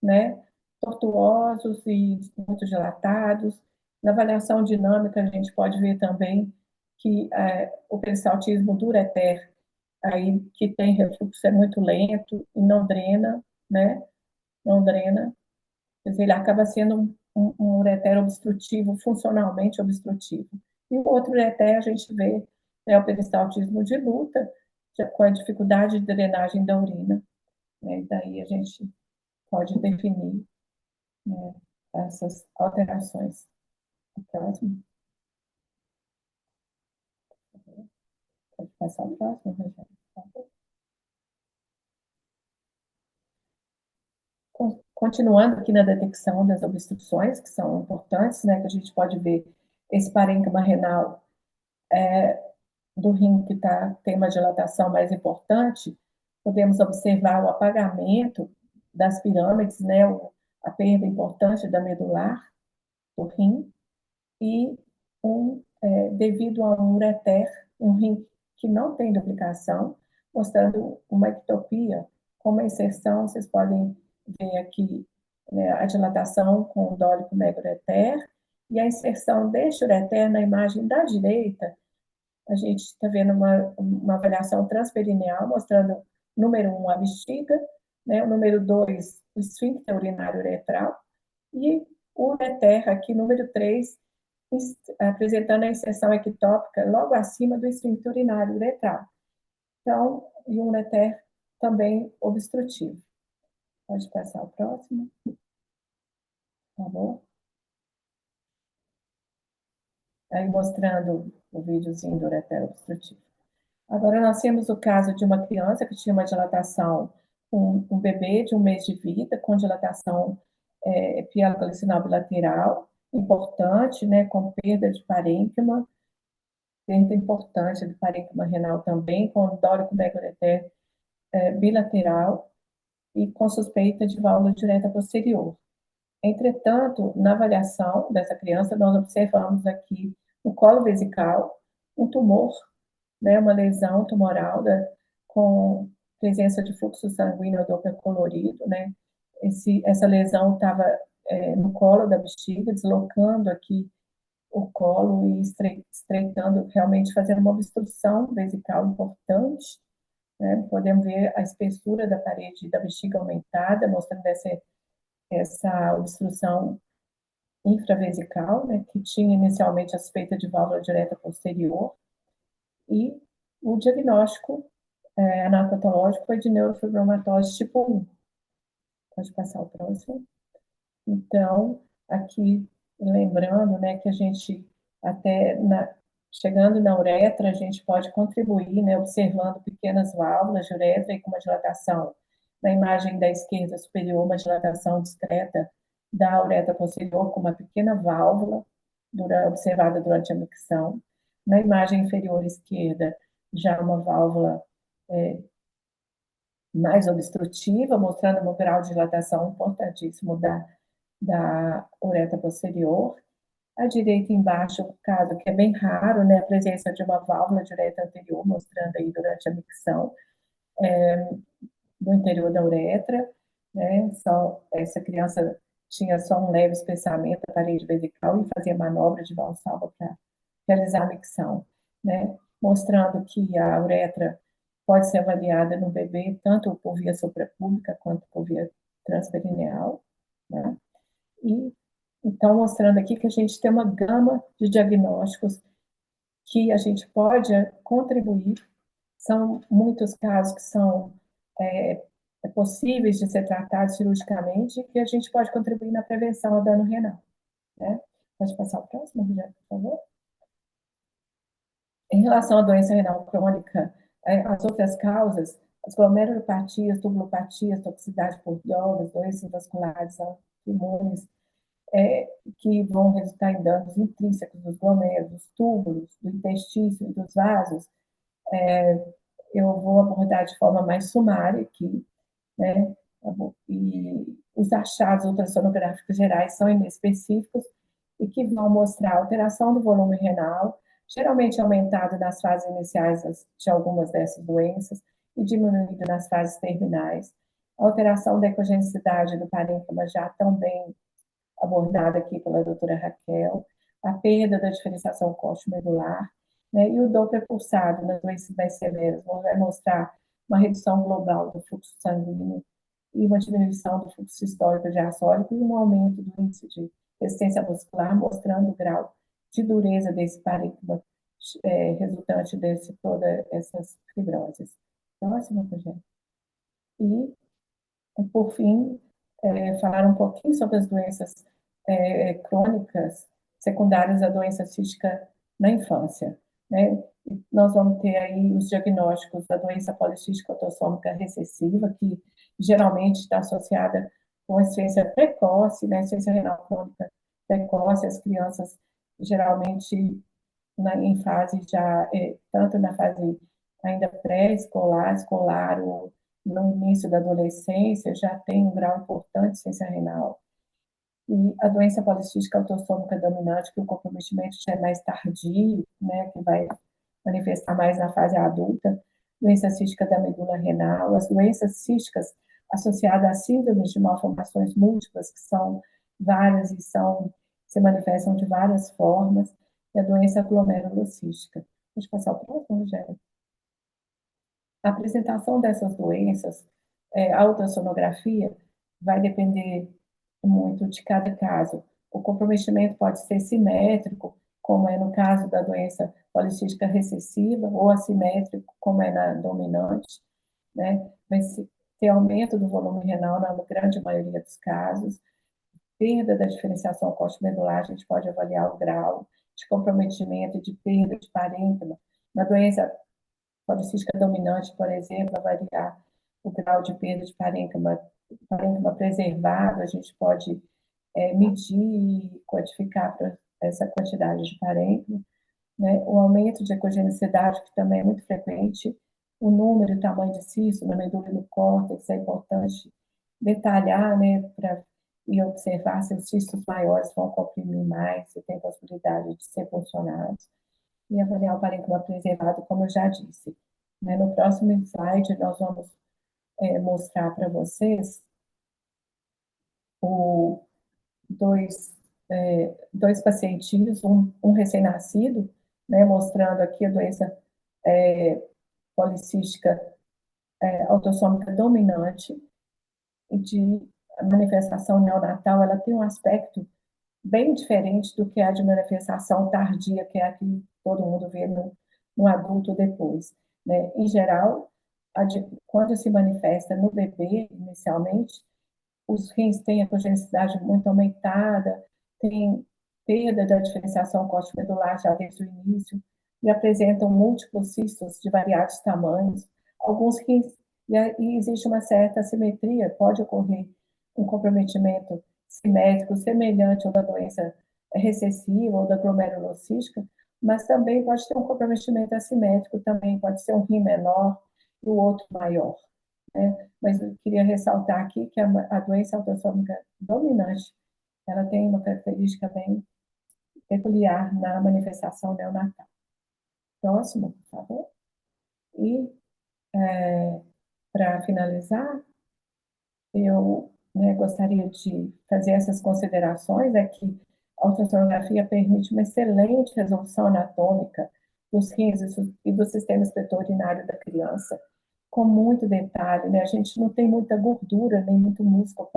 né? Tortuosos e muito dilatados. Na avaliação dinâmica, a gente pode ver também que o peristaltismo do ureter, aí, que tem refluxo, é muito lento e não drena, né? Não drena. Quer dizer, ele acaba sendo um ureter obstrutivo, funcionalmente obstrutivo. E o outro ureter, a gente vê, né, o peristaltismo de luta, com a dificuldade de drenagem da urina, né? E daí a gente pode definir, né, essas alterações. Próximo. Pode passar o próximo, Rogério, por favor. Continuando aqui na detecção das obstruções, que são importantes, né, que a gente pode ver esse parênquima renal do rim que tem uma dilatação mais importante, podemos observar o apagamento das pirâmides, né, a perda importante da medular do rim, e devido a um ureter, um rim que não tem duplicação, mostrando uma ectopia com uma inserção. Vocês podem ver aqui, né, a dilatação com o dólico mega-ureter e a inserção deste ureter na imagem da direita. A gente está vendo uma avaliação transperineal, mostrando, número 1, a bexiga, né, o número 2, o esfíncter urinário uretral, e o ureter aqui, número 3, apresentando a inserção ectópica logo acima do esfíncter urinário uretral. Então, e um ureter também obstrutivo. Pode passar o próximo. Tá bom? Aí mostrando o videozinho do ureter obstrutivo. Agora nós temos o caso de uma criança que tinha uma dilatação, um bebê de 1 mês de vida, com dilatação pielocalicinal bilateral, importante, né, com perda de parênquima, perda importante do parênquima renal também, com dólico mega-ureter bilateral, e com suspeita de válvula direta posterior. Entretanto, na avaliação dessa criança, nós observamos aqui no colo vesical um tumor, né, uma lesão tumoral com presença de fluxo sanguíneo Doppler colorido, né? Essa lesão estava no colo da bexiga, deslocando aqui o colo e estreitando, realmente fazendo uma obstrução vesical importante, né? Podemos ver a espessura da parede da bexiga aumentada, mostrando essa obstrução infravesical, né, que tinha inicialmente a suspeita de válvula direta posterior, e o diagnóstico anatopatológico foi de neurofibromatose tipo 1. Pode passar o próximo. Então, aqui, lembrando, né, que a gente, chegando na uretra, a gente pode contribuir, né, observando pequenas válvulas de uretra e com uma dilatação. Na imagem da esquerda superior, uma dilatação discreta da uretra posterior com uma pequena válvula observada durante a micção. Na imagem inferior esquerda, já uma válvula mais obstrutiva, mostrando um grau de dilatação importantíssimo da uretra posterior. À direita embaixo, o caso que é bem raro, né, a presença de uma válvula de uretra anterior, mostrando aí durante a micção do interior da uretra, né, essa criança tinha só um leve espessamento da parede vesical e fazia manobra de valsalva para realizar a micção, né, mostrando que a uretra pode ser avaliada no bebê tanto por via suprapúbica quanto por via transperineal, né, e então mostrando aqui que a gente tem uma gama de diagnósticos que a gente pode contribuir. São muitos casos que são possíveis de ser tratados cirurgicamente e que a gente pode contribuir na prevenção ao dano renal, né? Pode passar o próximo, Rogério, por favor. Em relação à doença renal crônica, as outras causas, as glomerulopatias, tubulopatias, toxicidade por drogas, doenças vasculares autoimunes, que vão resultar em danos intrínsecos dos glomérulos, dos túbulos, do intestino e dos vasos, eu vou abordar de forma mais sumária aqui, né? E os achados ultrassonográficos gerais são inespecíficos e que vão mostrar alteração do volume renal, geralmente aumentado nas fases iniciais de algumas dessas doenças e diminuído nas fases terminais. Alteração da ecogenicidade do parênquima já também abordada aqui pela doutora Raquel, a perda da diferenciação córteo-medular, né, e o Doppler pulsado nas doenças mais severas vai mostrar uma redução global do fluxo sanguíneo e uma diminuição do fluxo sistólico diastólico e um aumento do índice de resistência muscular, mostrando o grau de dureza desse parênquima resultante de todas essas fibroses. Próximo, projeto. E, por fim, falar um pouquinho sobre as doenças crônicas secundárias à doença cística na infância, né? Nós vamos ter aí os diagnósticos da doença policística autossômica recessiva, que geralmente está associada com insuficiência precoce, né? Insuficiência renal crônica precoce, as crianças geralmente em fase já, tanto na fase ainda pré-escolar, escolar, ou no início da adolescência, já tem um grau importante de insuficiência renal. E a doença policística autossômica dominante, que o comprometimento já é mais tardio, né, que vai manifestar mais na fase adulta, doença cística da medula renal, as doenças císticas associadas a síndromes de malformações múltiplas, que são várias e se manifestam de várias formas, e a doença glomerulocística. Deixa eu passar o próximo, Rogério. A apresentação dessas doenças, a ultrassonografia, vai depender muito de cada caso. O comprometimento pode ser simétrico, como é no caso da doença policística recessiva, ou assimétrico, como é na dominante, né? Vai ter aumento do volume renal na grande maioria dos casos, perda da diferenciação córteo-medular, a gente pode avaliar o grau de comprometimento e de perda de parênquima. Na doença policística dominante, por exemplo, avaliar o grau de perda de parênquima preservado, a gente pode medir e quantificar essa quantidade de parênquima, né? O aumento de ecogenicidade, que também é muito frequente, o número e tamanho de cisto na medula e no córtex é importante detalhar, né, e observar se os cistos maiores vão comprimir mais, se tem possibilidade de ser funcionados, e avaliar o parênquima preservado, como eu já disse. Né? No próximo slide, nós vamos mostrar para vocês dois pacientinhos, um recém-nascido, né, mostrando aqui a doença policística autossômica dominante, e de manifestação neonatal, ela tem um aspecto bem diferente do que a de manifestação tardia, que é a que todo mundo vê no adulto depois. Né? Em geral, quando se manifesta no bebê, inicialmente, os rins têm a congenicidade muito aumentada, tem perda da diferenciação córtico-medular já desde o início, e apresentam múltiplos cistos de variados tamanhos. Alguns rins, e existe uma certa assimetria, pode ocorrer um comprometimento simétrico semelhante ao da doença recessiva ou da glomerulocística, mas também pode ter um comprometimento assimétrico, também pode ser um rim menor e o outro maior. Né? Mas eu queria ressaltar aqui que a doença autossômica dominante, ela tem uma característica bem peculiar na manifestação neonatal. Próximo, por favor. E, para finalizar, eu gostaria de fazer essas considerações, que a ultrassonografia permite uma excelente resolução anatômica dos rins e do sistema excretor-urinário da criança, com muito detalhe, né? A gente não tem muita gordura, nem muito músculo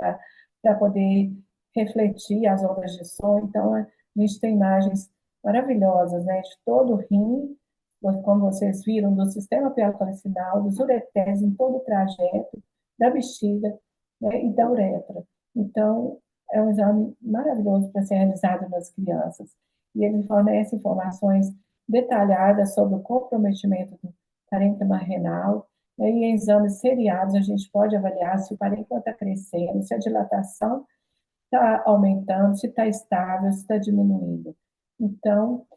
para poder refletir as ondas de som, então a gente tem imagens maravilhosas, né? De todo o rim, como vocês viram, do sistema pielocalicinal, dos ureteres em todo o trajeto, da bexiga, né? E da uretra. Então, é um exame maravilhoso para ser realizado nas crianças. E ele fornece informações detalhadas sobre o comprometimento do parênquima renal, né? E em exames seriados a gente pode avaliar se o parênquima está crescendo, se a dilatação está aumentando, se está estável, se está diminuindo. Então,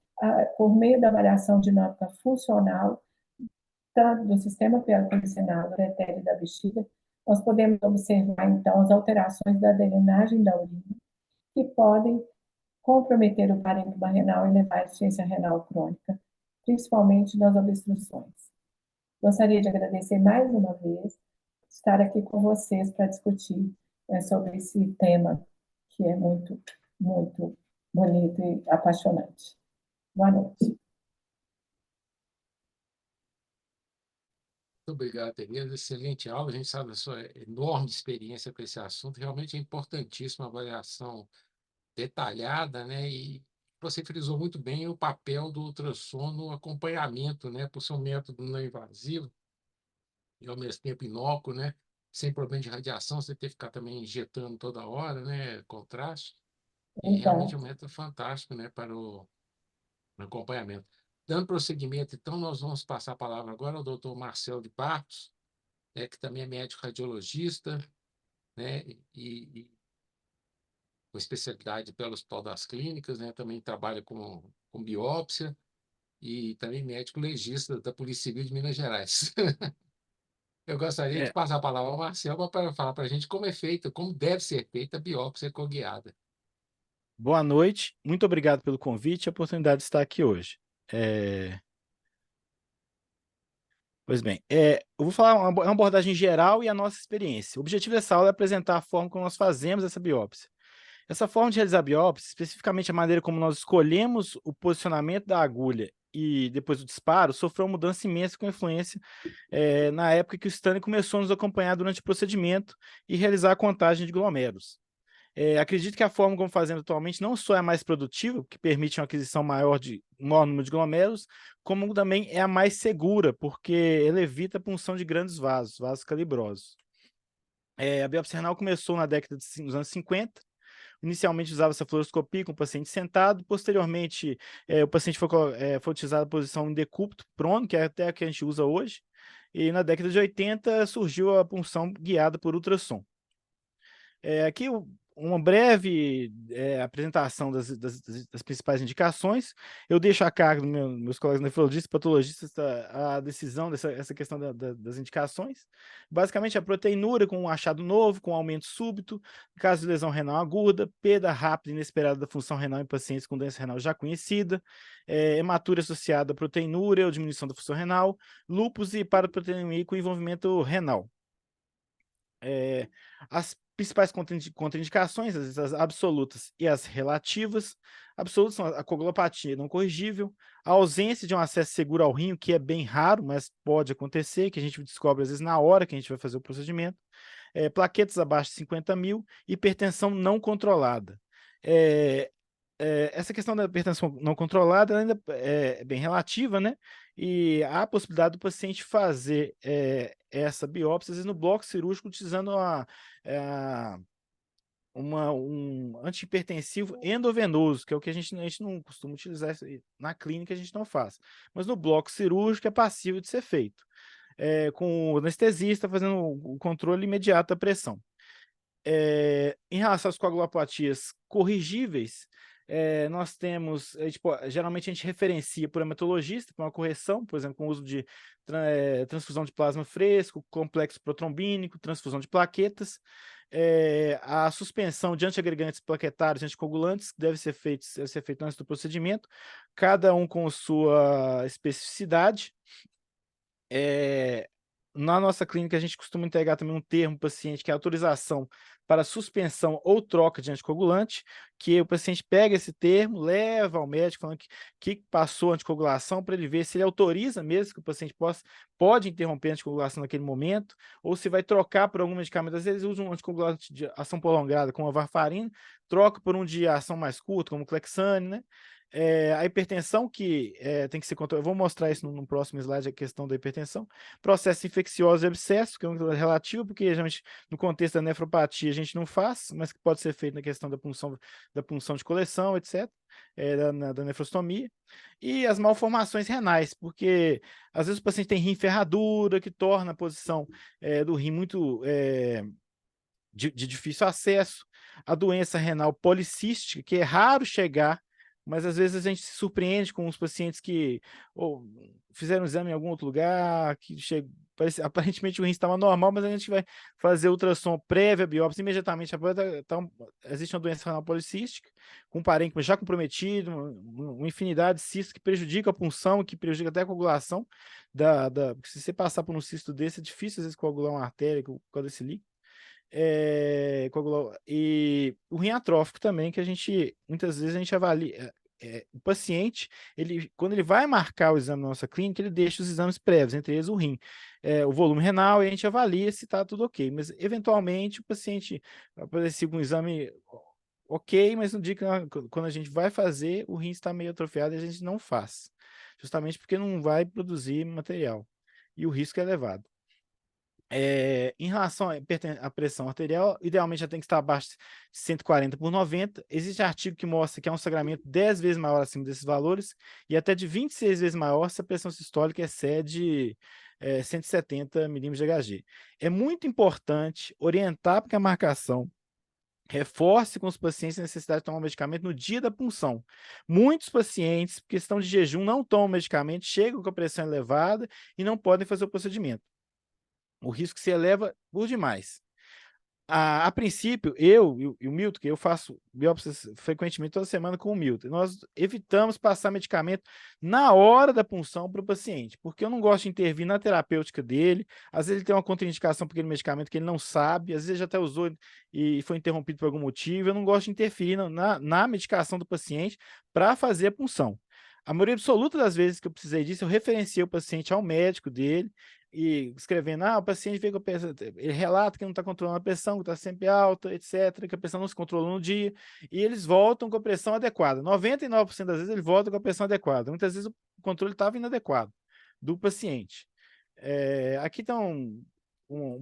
por meio da avaliação dinâmica funcional, tanto do sistema pielocalicinal, do ureter e da bexiga, nós podemos observar, então, as alterações da drenagem da urina, que podem comprometer o parênquima renal e levar à insuficiência renal crônica, principalmente nas obstruções. Gostaria de agradecer mais uma vez, estar aqui com vocês para discutir sobre esse tema, que é muito, muito bonito e apaixonante. Boa noite. Muito obrigado, Tereza. Excelente aula. A gente sabe da sua enorme experiência com esse assunto. Realmente é importantíssima a avaliação detalhada, né? E você frisou muito bem o papel do ultrassom no acompanhamento, né? Por ser um método não invasivo e, ao mesmo tempo, inócuo, né? Sem problema de radiação, você tem que ficar também injetando toda hora, né? Contraste. E realmente é um Exato. método fantástico, né? Para o acompanhamento. Dando prosseguimento, então, nós vamos passar a palavra agora ao doutor Marcelo de Barros, né, que também é médico radiologista, né, e com especialidade pelo Hospital das Clínicas, né, também trabalha com biópsia e também médico legista da Polícia Civil de Minas Gerais. Eu gostaria de passar a palavra ao Marcelo para falar para a gente como é feita, como deve ser feita a biópsia ecoguiada. Boa noite, muito obrigado pelo convite e a oportunidade de estar aqui hoje. Pois bem, eu vou falar uma abordagem geral e a nossa experiência. O objetivo dessa aula é apresentar a forma como nós fazemos essa biópsia. Essa forma de realizar a biópsia, especificamente a maneira como nós escolhemos o posicionamento da agulha e depois do disparo, sofreu uma mudança imensa com influência na época que o Stanley começou a nos acompanhar durante o procedimento e realizar a contagem de glomérulos. Acredito que a forma como fazemos atualmente não só é a mais produtiva, que permite uma aquisição maior número de glomérulos, como também é a mais segura, porque ela evita a punção de grandes vasos calibrosos. A biópsia renal começou na década dos anos 50, inicialmente usava-se a fluoroscopia com o paciente sentado, posteriormente o paciente foi utilizado a posição em decúbito prono, que é até a que a gente usa hoje, e na década de 80 surgiu a punção guiada por ultrassom. Aqui uma breve apresentação das principais indicações. Eu deixo a cargo dos meus colegas nefrologistas, patologistas, a decisão essa questão das indicações. Basicamente, a proteinúria com um achado novo, com aumento súbito, caso de lesão renal aguda, perda rápida e inesperada da função renal em pacientes com doença renal já conhecida, hematúria associada à proteinúria ou diminuição da função renal, lúpus e paraproteinemia com envolvimento renal. As principais contraindicações, as absolutas e as relativas. Absolutas são a coagulopatia não corrigível, a ausência de um acesso seguro ao rim, que é bem raro, mas pode acontecer, que a gente descobre às vezes na hora que a gente vai fazer o procedimento, plaquetas abaixo de 50 mil, hipertensão não controlada. Essa questão da hipertensão não controlada ainda é bem relativa, né? E há a possibilidade do paciente fazer essa biópsia, às vezes no bloco cirúrgico, utilizando um antihipertensivo endovenoso, que é o que a gente não costuma utilizar na clínica, a gente não faz. Mas no bloco cirúrgico é passível de ser feito, com o anestesista fazendo o controle imediato da pressão. Em relação às coagulopatias corrigíveis, nós temos, geralmente a gente referencia por hematologista, para uma correção, por exemplo, com o uso de transfusão de plasma fresco, complexo protrombínico, transfusão de plaquetas, a suspensão de antiagregantes plaquetários e anticoagulantes, que deve ser feito antes do procedimento, cada um com sua especificidade. Na nossa clínica, a gente costuma entregar também um termo paciente, que é autorização para suspensão ou troca de anticoagulante, que o paciente pega esse termo, leva ao médico falando que passou a anticoagulação, para ele ver se ele autoriza mesmo que o paciente pode interromper a anticoagulação naquele momento, ou se vai trocar por algum medicamento. Às vezes usa um anticoagulante de ação prolongada, como a varfarina, troca por um de ação mais curta, como o Clexane, né? A hipertensão que tem que ser controlada, eu vou mostrar isso no próximo slide, a questão da hipertensão. Processo infeccioso e abscesso, que é um relativo, porque geralmente no contexto da nefropatia a gente não faz, mas que pode ser feito na questão da punção de coleção, etc., da nefrostomia. E as malformações renais, porque às vezes o paciente tem rim ferradura, que torna a posição do rim muito de difícil acesso. A doença renal policística, que é raro chegar, mas às vezes a gente se surpreende com os pacientes que fizeram um exame em algum outro lugar, que aparentemente o rim estava normal, mas a gente vai fazer ultrassom prévia, biópsia, imediatamente existe uma doença renal policística, com um parênquima já comprometido, uma infinidade de cistos que prejudicam a punção, que prejudicam até a coagulação. Porque se você passar por um cisto desse, é difícil às vezes coagular uma artéria com desse líquido. E o rim atrófico também, que muitas vezes a gente avalia o paciente, quando ele vai marcar o exame na nossa clínica, ele deixa os exames prévios, entre eles o rim, o volume renal, e a gente avalia se está tudo ok, mas eventualmente o paciente aparecer com um exame ok, mas no dia quando a gente vai fazer, o rim está meio atrofiado e a gente não faz, justamente porque não vai produzir material e o risco é elevado. Em relação à pressão arterial, idealmente já tem que estar abaixo de 140/90. Existe artigo que mostra que é um sangramento 10 vezes maior acima desses valores e até de 26 vezes maior se a pressão sistólica excede 170 milímetros de Hg. É muito importante orientar para que a marcação reforce com os pacientes a necessidade de tomar o medicamento no dia da punção. Muitos pacientes, por questão de jejum, não tomam medicamento, chegam com a pressão elevada e não podem fazer o procedimento. O risco se eleva por demais. A princípio, eu e o Milton, que eu faço biópsias frequentemente toda semana com o Milton, nós evitamos passar medicamento na hora da punção para o paciente, porque eu não gosto de intervir na terapêutica dele. Às vezes ele tem uma contraindicação por aquele medicamento que ele não sabe, às vezes já até usou e foi interrompido por algum motivo. Eu não gosto de interferir na medicação do paciente para fazer a punção. A maioria absoluta das vezes que eu precisei disso, eu referenciei o paciente ao médico dele, e escrevendo, o paciente veio com a pressão, ele relata que não está controlando a pressão, que está sempre alta, etc., que a pressão não se controlou no dia, e eles voltam com a pressão adequada. 99% das vezes ele volta com a pressão adequada. Muitas vezes o controle estava inadequado do paciente. Aqui está um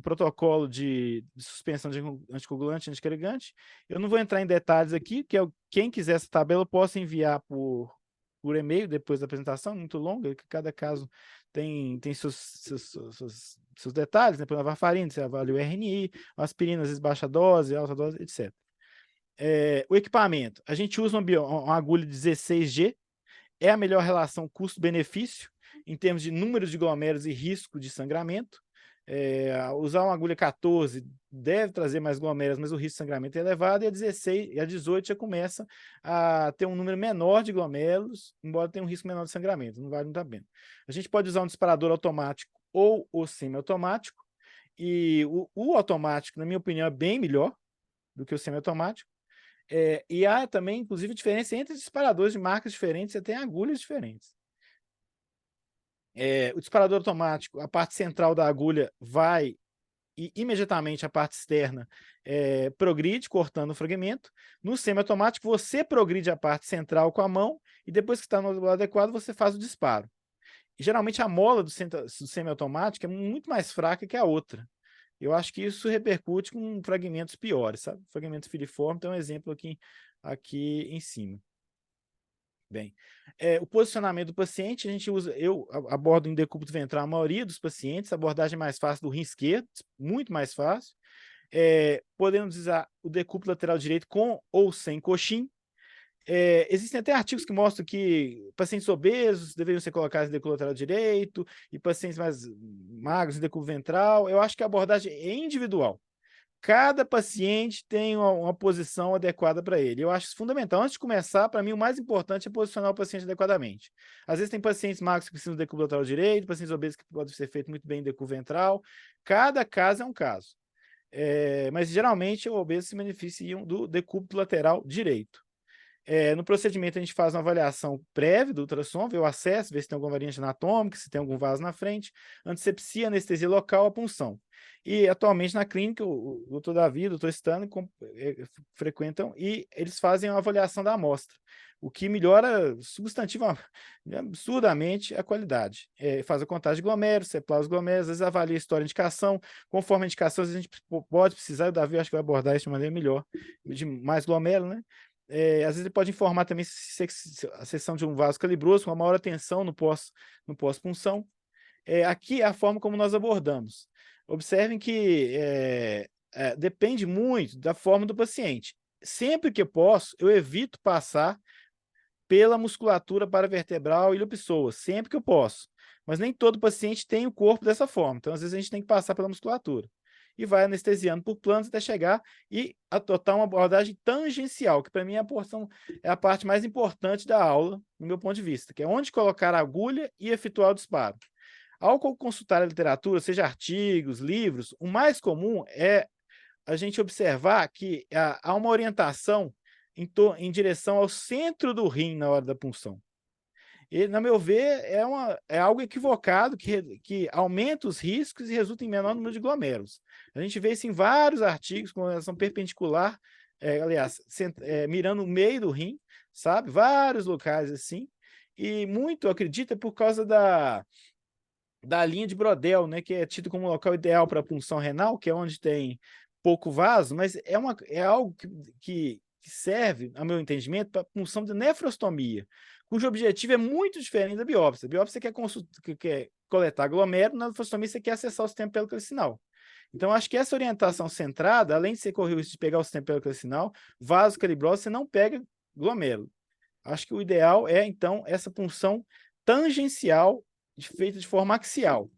protocolo de suspensão de anticoagulante, anticarregante. Eu não vou entrar em detalhes aqui, que quem quiser essa tabela eu posso enviar por e-mail depois da apresentação, muito longa, que cada caso tem seus detalhes, né? Por exemplo, a varfarina, você avalia o RNI, a aspirina, às vezes baixa dose, alta dose, etc. O equipamento, a gente usa uma agulha 16G, é a melhor relação custo-benefício em termos de número de glomérulos e risco de sangramento. Usar uma agulha 14 deve trazer mais glomérulos, mas o risco de sangramento é elevado, e a 16 e a 18 já começa a ter um número menor de glomérulos, embora tenha um risco menor de sangramento, não vale muito a pena. A gente pode usar um disparador automático ou o semiautomático, e o automático, na minha opinião, é bem melhor do que o semiautomático. E há também, inclusive, diferença entre disparadores de marcas diferentes e até agulhas diferentes. O disparador automático, a parte central da agulha vai e imediatamente a parte externa progride, cortando o fragmento. No semiautomático, você progride a parte central com a mão e depois que está no lado adequado, você faz o disparo. E, geralmente, a mola do semiautomático é muito mais fraca que a outra. Eu acho que isso repercute com fragmentos piores, sabe? Fragmentos filiformes, tem um exemplo aqui em cima. Bem, o posicionamento do paciente, eu abordo em decúbito ventral a maioria dos pacientes, a abordagem mais fácil do rim esquerdo, muito mais fácil. Podemos usar o decúbito lateral direito com ou sem coxim. Existem até artigos que mostram que pacientes obesos deveriam ser colocados em decúbito lateral direito e pacientes mais magros em decúbito ventral. Eu acho que a abordagem é individual. Cada paciente tem uma posição adequada para ele. Eu acho isso fundamental. Antes de começar, para mim, o mais importante é posicionar o paciente adequadamente. Às vezes tem pacientes magros que precisam de decúbito lateral direito, pacientes obesos que podem ser feito muito bem em decúbito ventral. Cada caso é um caso. Mas, geralmente, os obesos se beneficiam do decúbito lateral direito. No procedimento, a gente faz uma avaliação prévia do ultrassom, vê o acesso, vê se tem alguma variante anatômica, se tem algum vaso na frente, antisepsia, anestesia local, a punção. E, atualmente, na clínica, o doutor Davi, o doutor Stanley frequentam e eles fazem uma avaliação da amostra, o que melhora substantivamente, absurdamente, a qualidade. Faz a contagem de glomérulos, separa os glomérulos, às vezes avalia a história de indicação, conforme a indicação, às vezes a gente pode precisar, o Davi acho que vai abordar isso de maneira melhor, de mais glomérulo, né? Às vezes ele pode informar também se a seção de um vaso calibroso, com uma maior atenção no pós-punção. Aqui é a forma como nós abordamos. Observem que depende muito da forma do paciente. Sempre que posso, eu evito passar pela musculatura paravertebral e ilho-pessoa, sempre que eu posso. Mas nem todo paciente tem o corpo dessa forma, então às vezes a gente tem que passar pela musculatura. E vai anestesiando por planos até chegar e adotar uma abordagem tangencial, que para mim é a parte mais importante da aula, no meu ponto de vista, que é onde colocar a agulha e efetuar o disparo. Ao consultar a literatura, seja artigos, livros, o mais comum é a gente observar que há uma orientação em direção ao centro do rim na hora da punção. E, na meu ver, é algo equivocado que aumenta os riscos e resulta em menor número de glomérulos. A gente vê isso em vários artigos com relação perpendicular, aliás, mirando o meio do rim, sabe? Vários locais assim. E muito, acredito, é por causa da linha de Brodel, né, que é tido como local ideal para a punção renal, que é onde tem pouco vaso, mas é algo que serve, a meu entendimento, para punção de nefrostomia, cujo objetivo é muito diferente da biópsia. A biópsia quer coletar glomérulo, na nefrostomia você quer acessar o sistema pelocalicinal. Então, acho que essa orientação centrada, além de você correr o risco de pegar o sistema pelocalicinal, vaso calibroso, você não pega glomérulo. Acho que o ideal é, então, essa punção tangencial feita de forma axial.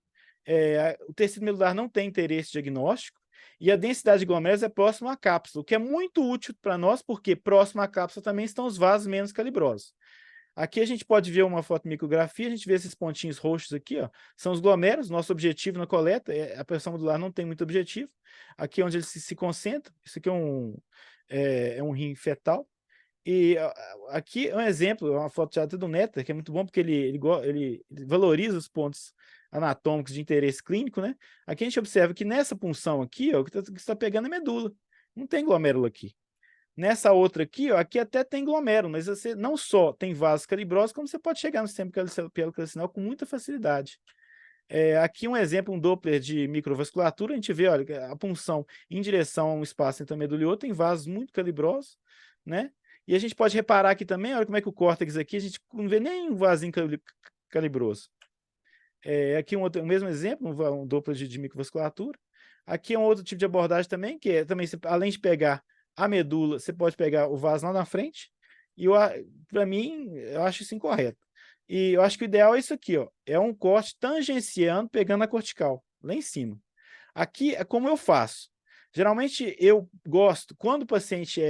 O tecido medular não tem interesse diagnóstico e a densidade de glomérulos é próxima à cápsula, o que é muito útil para nós, porque próximo à cápsula também estão os vasos menos calibrosos. Aqui a gente pode ver uma fotomicrografia, a gente vê esses pontinhos roxos aqui, ó, são os glomérulos, nosso objetivo na coleta, a pressão medular não tem muito objetivo, aqui é onde ele se concentra, isso aqui é um rim fetal. E aqui é um exemplo, uma foto tirada do Netter, que é muito bom porque ele valoriza os pontos anatômicos de interesse clínico, né? Aqui a gente observa que nessa punção aqui, ó, o que está pegando é medula. Não tem glomérulo aqui. Nessa outra aqui, ó, aqui até tem glomérulo, mas você não só tem vasos calibrosos, como você pode chegar no sistema pelocalicinal com muita facilidade. Aqui um exemplo, um Doppler de microvasculatura, a gente vê, olha, a punção em direção a um espaço entre a medula e outra, tem vasos muito calibrosos, né? E a gente pode reparar aqui também, olha como é que o córtex aqui, a gente não vê nem um vasinho calibroso. Aqui o mesmo exemplo, um Doppler de microvasculatura. Aqui é um outro tipo de abordagem também, que é também, além de pegar a medula, você pode pegar o vaso lá na frente, e para mim, eu acho isso incorreto. E eu acho que o ideal é isso aqui, ó, é um corte tangenciando, pegando a cortical, lá em cima. Aqui é como eu faço. Geralmente eu gosto, quando o paciente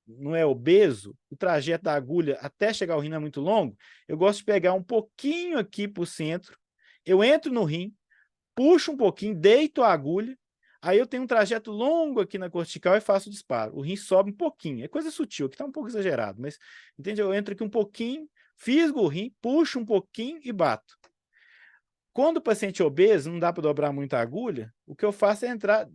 não é obeso, o trajeto da agulha até chegar ao rim não é muito longo, eu gosto de pegar um pouquinho aqui para o centro, eu entro no rim, puxo um pouquinho, deito a agulha, aí eu tenho um trajeto longo aqui na cortical e faço o disparo. O rim sobe um pouquinho, é coisa sutil, aqui está um pouco exagerado, mas entende? Eu entro aqui um pouquinho, fisgo o rim, puxo um pouquinho e bato. Quando o paciente é obeso, não dá para dobrar muito a agulha, o que eu faço é entrar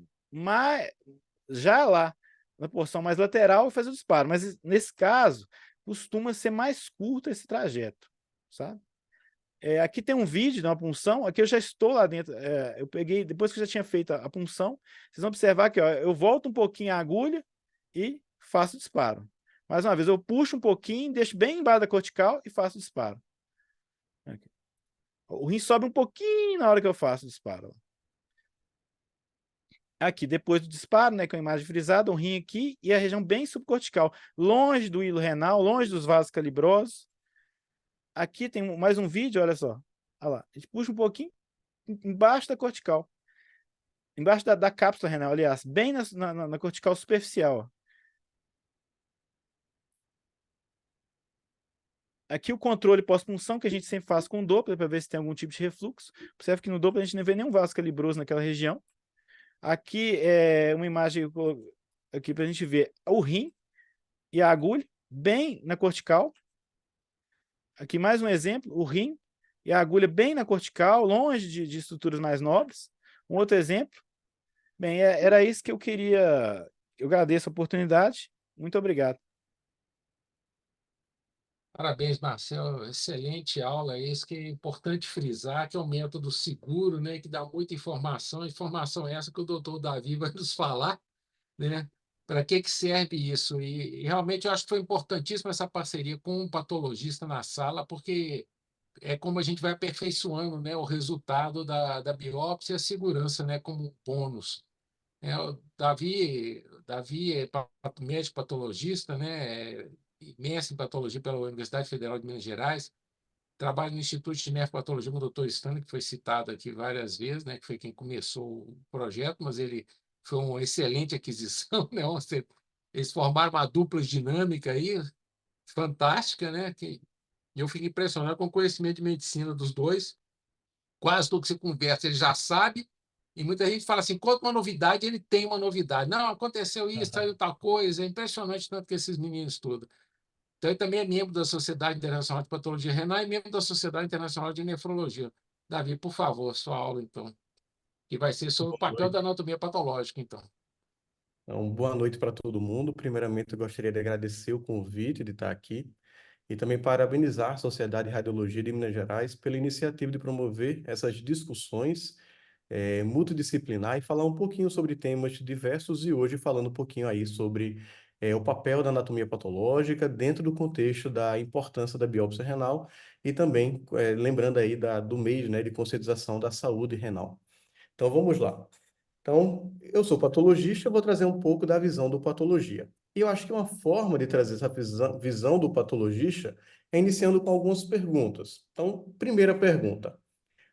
já lá, na porção mais lateral e fazer o disparo. Mas nesse caso, costuma ser mais curto esse trajeto, sabe? Aqui tem um vídeo de uma punção, aqui eu já estou lá dentro, eu peguei, depois que eu já tinha feito a punção, vocês vão observar que ó, eu volto um pouquinho a agulha e faço o disparo. Mais uma vez, eu puxo um pouquinho, deixo bem embaixo da cortical e faço o disparo. Aqui. O rim sobe um pouquinho na hora que eu faço o disparo. Aqui, depois do disparo, né, com a imagem frisada, o rim aqui e a região bem subcortical, longe do hilo renal, longe dos vasos calibrosos. Aqui tem mais um vídeo, olha só. Olha lá, a gente puxa um pouquinho embaixo da cortical. Embaixo da cápsula renal, aliás, bem na cortical superficial. Ó. Aqui o controle pós-punção, que a gente sempre faz com o Doppler, para ver se tem algum tipo de refluxo. Observe que no Doppler a gente não vê nenhum vaso calibroso naquela região. Aqui é uma imagem aqui para a gente ver o rim e a agulha, bem na cortical. Aqui mais um exemplo, o rim e a agulha bem na cortical, longe de estruturas mais nobres. Um outro exemplo. Bem, era isso que eu queria. Eu agradeço a oportunidade. Muito obrigado. Parabéns, Marcelo. Excelente aula. Isso que é importante frisar, que é um método seguro, né, que dá muita informação. Informação essa que o doutor Davi vai nos falar, né? Para que serve isso? E realmente eu acho que foi importantíssima essa parceria com um patologista na sala, porque é como a gente vai aperfeiçoando, né, o resultado da biópsia e a segurança, né, como um bônus. O Davi é médico patologista, né, mestre em patologia pela Universidade Federal de Minas Gerais, trabalha no Instituto de Nefropatologia com o Dr. Stanley, que foi citado aqui várias vezes, né, que foi quem começou o projeto, mas ele foi uma excelente aquisição, né, eles formaram uma dupla dinâmica aí, fantástica, né, que eu fico impressionado com o conhecimento de medicina dos dois, quase tudo que você conversa ele já sabe, e muita gente fala assim, conta uma novidade, ele tem uma novidade. Não, aconteceu isso, saiu tal coisa, é impressionante tanto que esses meninos estudam. Então, ele também é membro da Sociedade Internacional de Patologia Renal e membro da Sociedade Internacional de Nefrologia. Davi, por favor, sua aula, então, que vai ser sobre o Boa papel da noite. anatomia patológica, então. Então, boa noite para todo mundo. Primeiramente, eu gostaria de agradecer o convite de estar aqui e também parabenizar a Sociedade de Radiologia de Minas Gerais pela iniciativa de promover essas discussões multidisciplinar e falar um pouquinho sobre temas diversos e hoje falando um pouquinho aí sobre o papel da anatomia patológica dentro do contexto da importância da biópsia renal e também lembrando aí do mês, né, de conscientização da saúde renal. Então vamos lá. Então, eu sou patologista, eu vou trazer um pouco da visão do patologia. E eu acho que uma forma de trazer essa visão do patologista é iniciando com algumas perguntas. Então, primeira pergunta.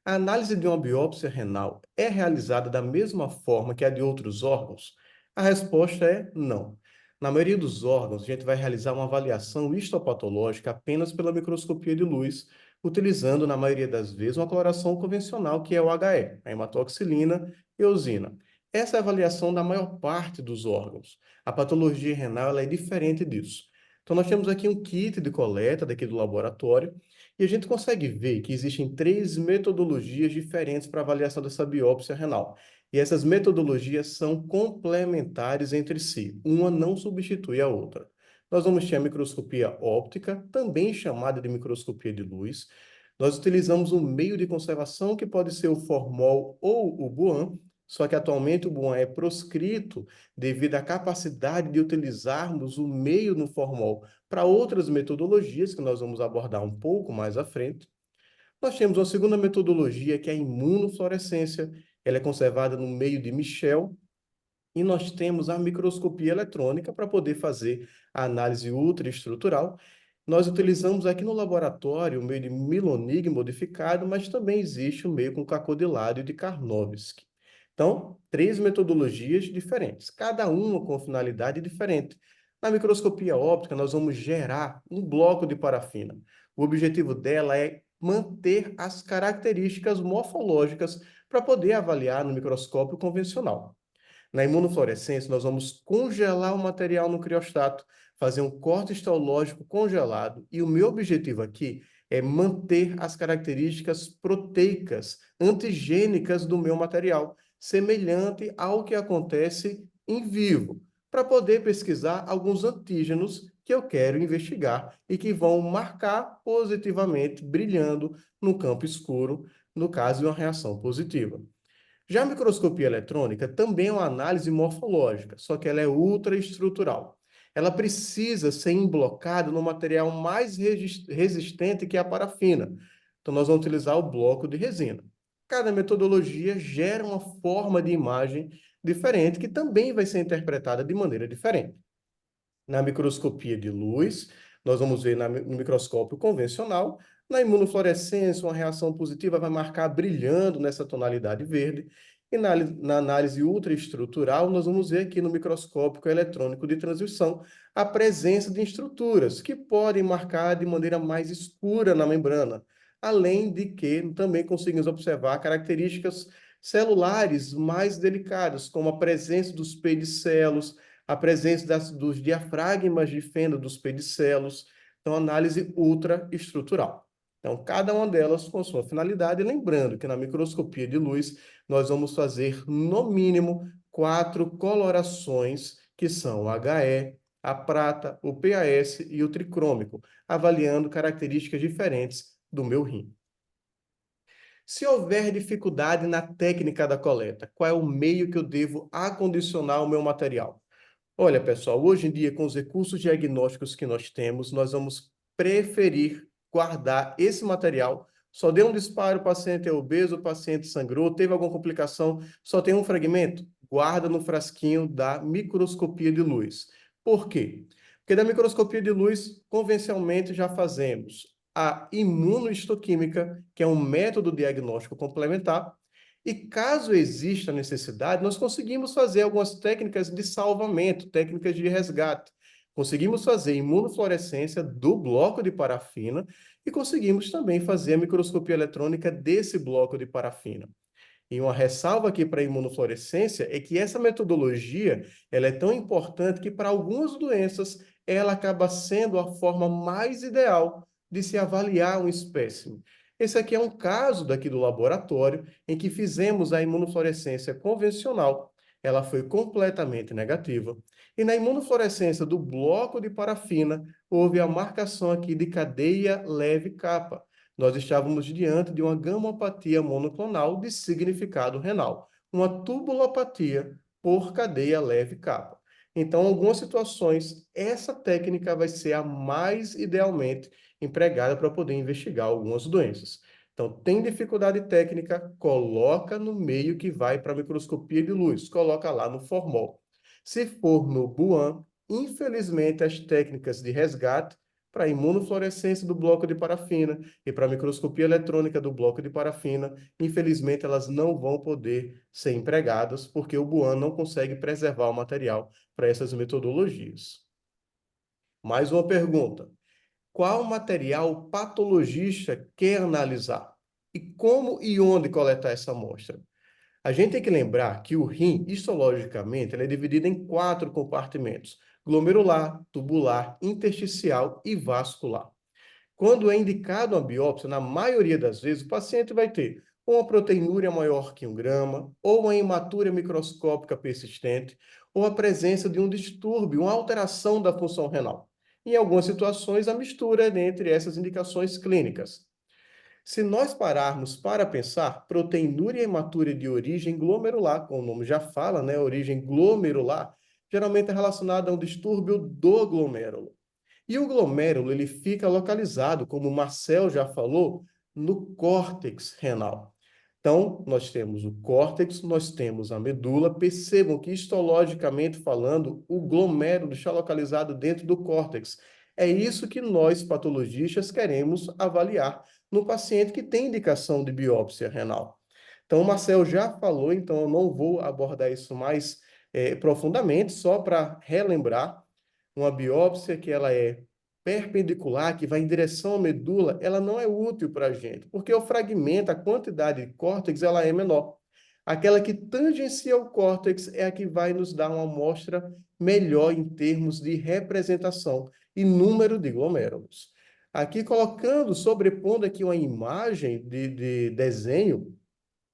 A análise de uma biópsia renal é realizada da mesma forma que a de outros órgãos? A resposta é não. Na maioria dos órgãos, a gente vai realizar uma avaliação histopatológica apenas pela microscopia de luz, utilizando, na maioria das vezes, uma coloração convencional, que é o HE, a hematoxilina e eosina. Essa é a avaliação da maior parte dos órgãos. A patologia renal ela é diferente disso. Então, nós temos aqui um kit de coleta daqui do laboratório, e a gente consegue ver que existem 3 metodologias diferentes para avaliação dessa biópsia renal. E essas metodologias são complementares entre si. Uma não substitui a outra. Nós vamos ter a microscopia óptica, também chamada de microscopia de luz. Nós utilizamos um meio de conservação que pode ser o formol ou o Buan, só que atualmente o Buan é proscrito devido à capacidade de utilizarmos o meio no formol para outras metodologias que nós vamos abordar um pouco mais à frente. Nós temos uma segunda metodologia que é a imunofluorescência. Ela é conservada no meio de Michel. e nós temos a microscopia eletrônica para poder fazer a análise ultraestrutural. Nós utilizamos aqui no laboratório o meio de Milonig modificado, mas também existe o meio com cacodylário de Karnowski. Então, 3 metodologias diferentes, cada uma com finalidade diferente. Na microscopia óptica, nós vamos gerar um bloco de parafina. O objetivo dela é manter as características morfológicas para poder avaliar no microscópio convencional. Na imunofluorescência, nós vamos congelar o material no criostato, fazer um corte histológico congelado, e o meu objetivo aqui é manter as características proteicas, antigênicas do meu material, semelhante ao que acontece em vivo, para poder pesquisar alguns antígenos que eu quero investigar e que vão marcar positivamente, brilhando no campo escuro, no caso de uma reação positiva. Já a microscopia eletrônica também é uma análise morfológica, só que ela é ultraestrutural. Ela precisa ser emblocada no material mais resistente que é a parafina. Então, nós vamos utilizar o bloco de resina. Cada metodologia gera uma forma de imagem diferente, que também vai ser interpretada de maneira diferente. Na microscopia de luz, nós vamos ver no microscópio convencional. Na imunofluorescência, uma reação positiva vai marcar brilhando nessa tonalidade verde. E na análise ultraestrutural, nós vamos ver aqui no microscópio eletrônico de transmissão a presença de estruturas que podem marcar de maneira mais escura na membrana, além de que também conseguimos observar características celulares mais delicadas, como a presença dos pedicelos, a presença dos diafragmas de fenda dos pedicelos. Então, análise ultraestrutural. Então, cada uma delas com sua finalidade, lembrando que na microscopia de luz nós vamos fazer, no mínimo, 4 colorações, que são o HE, a prata, o PAS e o tricrômico, avaliando características diferentes do meu rim. Se houver dificuldade na técnica da coleta, qual é o meio que eu devo acondicionar o meu material? Olha, pessoal, hoje em dia, com os recursos diagnósticos que nós temos, nós vamos preferir guardar esse material. Só deu um disparo, o paciente é obeso, o paciente sangrou, teve alguma complicação, só tem um fragmento? Guarda no frasquinho da microscopia de luz. Por quê? Porque da microscopia de luz, convencionalmente, já fazemos a imunohistoquímica, que é um método diagnóstico complementar, e caso exista necessidade, nós conseguimos fazer algumas técnicas de salvamento, técnicas de resgate. Conseguimos fazer imunofluorescência do bloco de parafina e conseguimos também fazer a microscopia eletrônica desse bloco de parafina. E uma ressalva aqui para a imunofluorescência é que essa metodologia ela é tão importante que para algumas doenças ela acaba sendo a forma mais ideal de se avaliar um espécime. Esse aqui é um caso daqui do laboratório em que fizemos a imunofluorescência convencional. Ela foi completamente negativa. E na imunofluorescência do bloco de parafina, houve a marcação aqui de cadeia leve capa. Nós estávamos diante de uma gamopatia monoclonal de significado renal, uma tubulopatia por cadeia leve capa. Então, em algumas situações, essa técnica vai ser a mais idealmente empregada para poder investigar algumas doenças. Então, tem dificuldade técnica, coloca no meio que vai para a microscopia de luz, coloca lá no formol. Se for no BUAN, infelizmente, as técnicas de resgate para a imunofluorescência do bloco de parafina e para a microscopia eletrônica do bloco de parafina, infelizmente, elas não vão poder ser empregadas, porque o BUAN não consegue preservar o material para essas metodologias. Mais uma pergunta. Qual material o patologista quer analisar? E como e onde coletar essa amostra? A gente tem que lembrar que o rim, histologicamente, ele é dividido em 4 compartimentos: glomerular, tubular, intersticial e vascular. Quando é indicado uma biópsia, na maioria das vezes, o paciente vai ter uma proteinúria maior que 1 grama, ou uma hematúria microscópica persistente, ou a presença de um distúrbio, uma alteração da função renal. Em algumas situações, a mistura é entre essas indicações clínicas. Se nós pararmos para pensar, proteinúria e hematúria de origem glomerular, como o nome já fala, né, origem glomerular, geralmente é relacionada a um distúrbio do glomérulo. E o glomérulo ele fica localizado, como o Marcel já falou, no córtex renal. Então, nós temos o córtex, nós temos a medula. Percebam que, histologicamente falando, o glomérulo está localizado dentro do córtex. É isso que nós, patologistas, queremos avaliar no paciente que tem indicação de biópsia renal. Então, o Marcel já falou, então eu não vou abordar isso mais profundamente, só para relembrar, uma biópsia que ela é perpendicular, que vai em direção à medula, ela não é útil para a gente, porque o fragmento, a quantidade de córtex, ela é menor. Aquela que tangencia o córtex é a que vai nos dar uma amostra melhor em termos de representação e número de glomérulos. Aqui colocando, sobrepondo aqui uma imagem de desenho,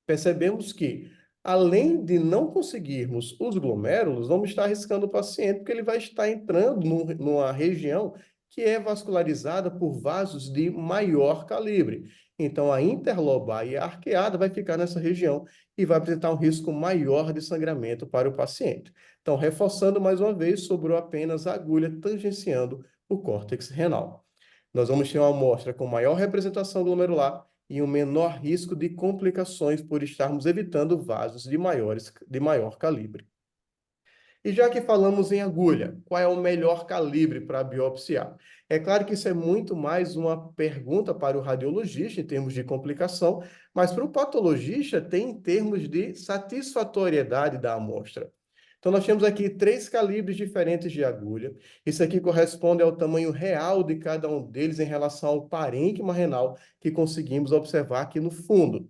percebemos que, além de não conseguirmos os glomérulos, vamos estar arriscando o paciente, porque ele vai estar entrando numa região que é vascularizada por vasos de maior calibre. Então, a interlobar e a arqueada vai ficar nessa região e vai apresentar um risco maior de sangramento para o paciente. Então, reforçando mais uma vez, sobrou apenas a agulha tangenciando o córtex renal. Nós vamos ter uma amostra com maior representação glomerular e um menor risco de complicações por estarmos evitando vasos de maior calibre. E já que falamos em agulha, qual é o melhor calibre para biopsiar? É claro que isso é muito mais uma pergunta para o radiologista em termos de complicação, mas para o patologista tem em termos de satisfatoriedade da amostra. Então, nós temos aqui 3 calibres diferentes de agulha. Isso aqui corresponde ao tamanho real de cada um deles em relação ao parênquima renal que conseguimos observar aqui no fundo.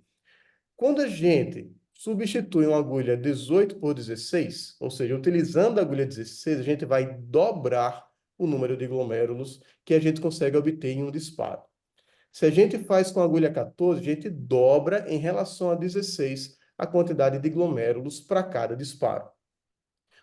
Quando a gente substitui uma agulha 18 por 16, ou seja, utilizando a agulha 16, a gente vai dobrar o número de glomérulos que a gente consegue obter em um disparo. Se a gente faz com a agulha 14, a gente dobra em relação a 16 a quantidade de glomérulos para cada disparo.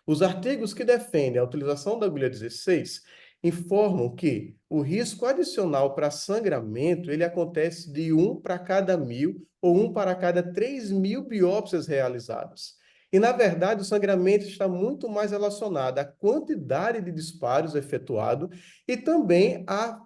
Os artigos que defendem a utilização da agulha 16 informam que o risco adicional para sangramento ele acontece de 1 para cada 1.000 ou 1 para cada 3.000 biópsias realizadas. E, na verdade, o sangramento está muito mais relacionado à quantidade de disparos efetuados e também a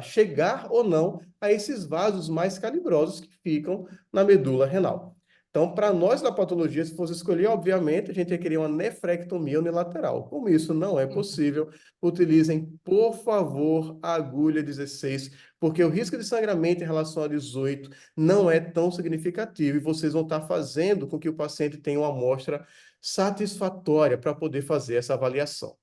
chegar ou não a esses vasos mais calibrosos que ficam na medula renal. Então, para nós da patologia, se fosse escolher, obviamente, a gente ia querer uma nefrectomia unilateral. Como isso não é possível, utilizem, por favor, a agulha 16, porque o risco de sangramento em relação a 18 não é tão significativo e vocês vão estar fazendo com que o paciente tenha uma amostra satisfatória para poder fazer essa avaliação.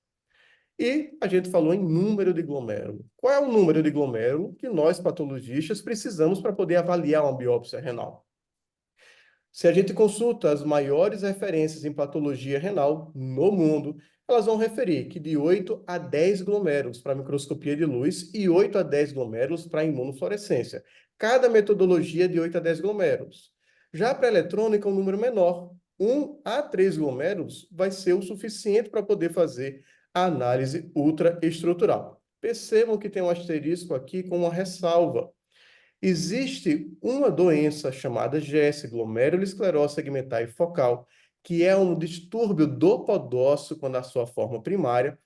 E a gente falou em número de glomérulo. Qual é o número de glomérulo que nós, patologistas, precisamos para poder avaliar uma biópsia renal? Se a gente consulta as maiores referências em patologia renal no mundo, elas vão referir que de 8 a 10 glomérulos para microscopia de luz e 8 a 10 glomérulos para imunofluorescência. Cada metodologia de 8 a 10 glomérulos. Já para a eletrônica, um número menor, 1 a 3 glomérulos, vai ser o suficiente para poder fazer a análise ultraestrutural. Percebam que tem um asterisco aqui com uma ressalva. Existe uma doença chamada GES, glomerulosclerose segmentar e focal, que é um distúrbio do podócito na sua forma primária,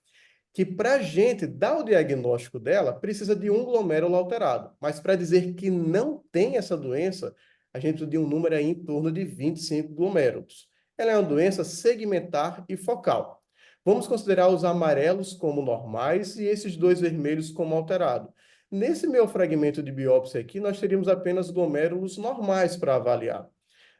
que para a gente dar o diagnóstico dela, precisa de um glomérulo alterado. Mas para dizer que não tem essa doença, a gente precisa de um número aí em torno de 25 glomérulos. Ela é uma doença segmentar e focal. Vamos considerar os amarelos como normais e esses 2 vermelhos como alterados. Nesse meu fragmento de biópsia aqui, nós teríamos apenas glomérulos normais para avaliar.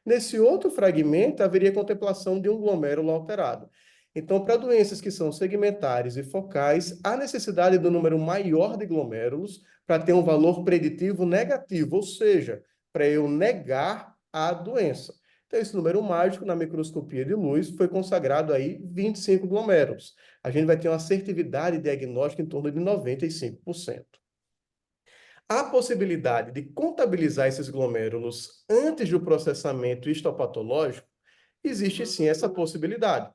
Nesse outro fragmento, haveria contemplação de um glomérulo alterado. Então, para doenças que são segmentares e focais, há necessidade do número maior de glomérulos para ter um valor preditivo negativo, ou seja, para eu negar a doença. Então, esse número mágico na microscopia de luz foi consagrado aí 25 glomérulos. A gente vai ter uma assertividade diagnóstica em torno de 95%. A possibilidade de contabilizar esses glomérulos antes do processamento histopatológico, existe sim essa possibilidade.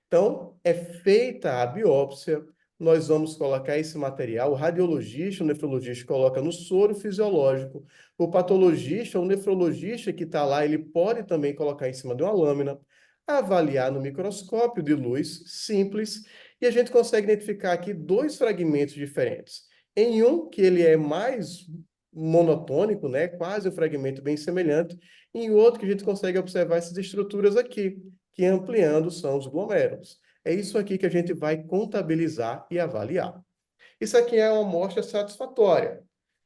Então, é feita a biópsia, nós vamos colocar esse material, o radiologista, o nefrologista coloca no soro fisiológico, o patologista, o nefrologista que está lá, ele pode também colocar em cima de uma lâmina, avaliar no microscópio de luz simples, e a gente consegue identificar aqui 2 fragmentos diferentes. Em um, que ele é mais monotônico, né? Quase um fragmento bem semelhante, e outro que a gente consegue observar essas estruturas aqui, que ampliando são os glomérulos. É isso aqui que a gente vai contabilizar e avaliar. Isso aqui é uma amostra satisfatória.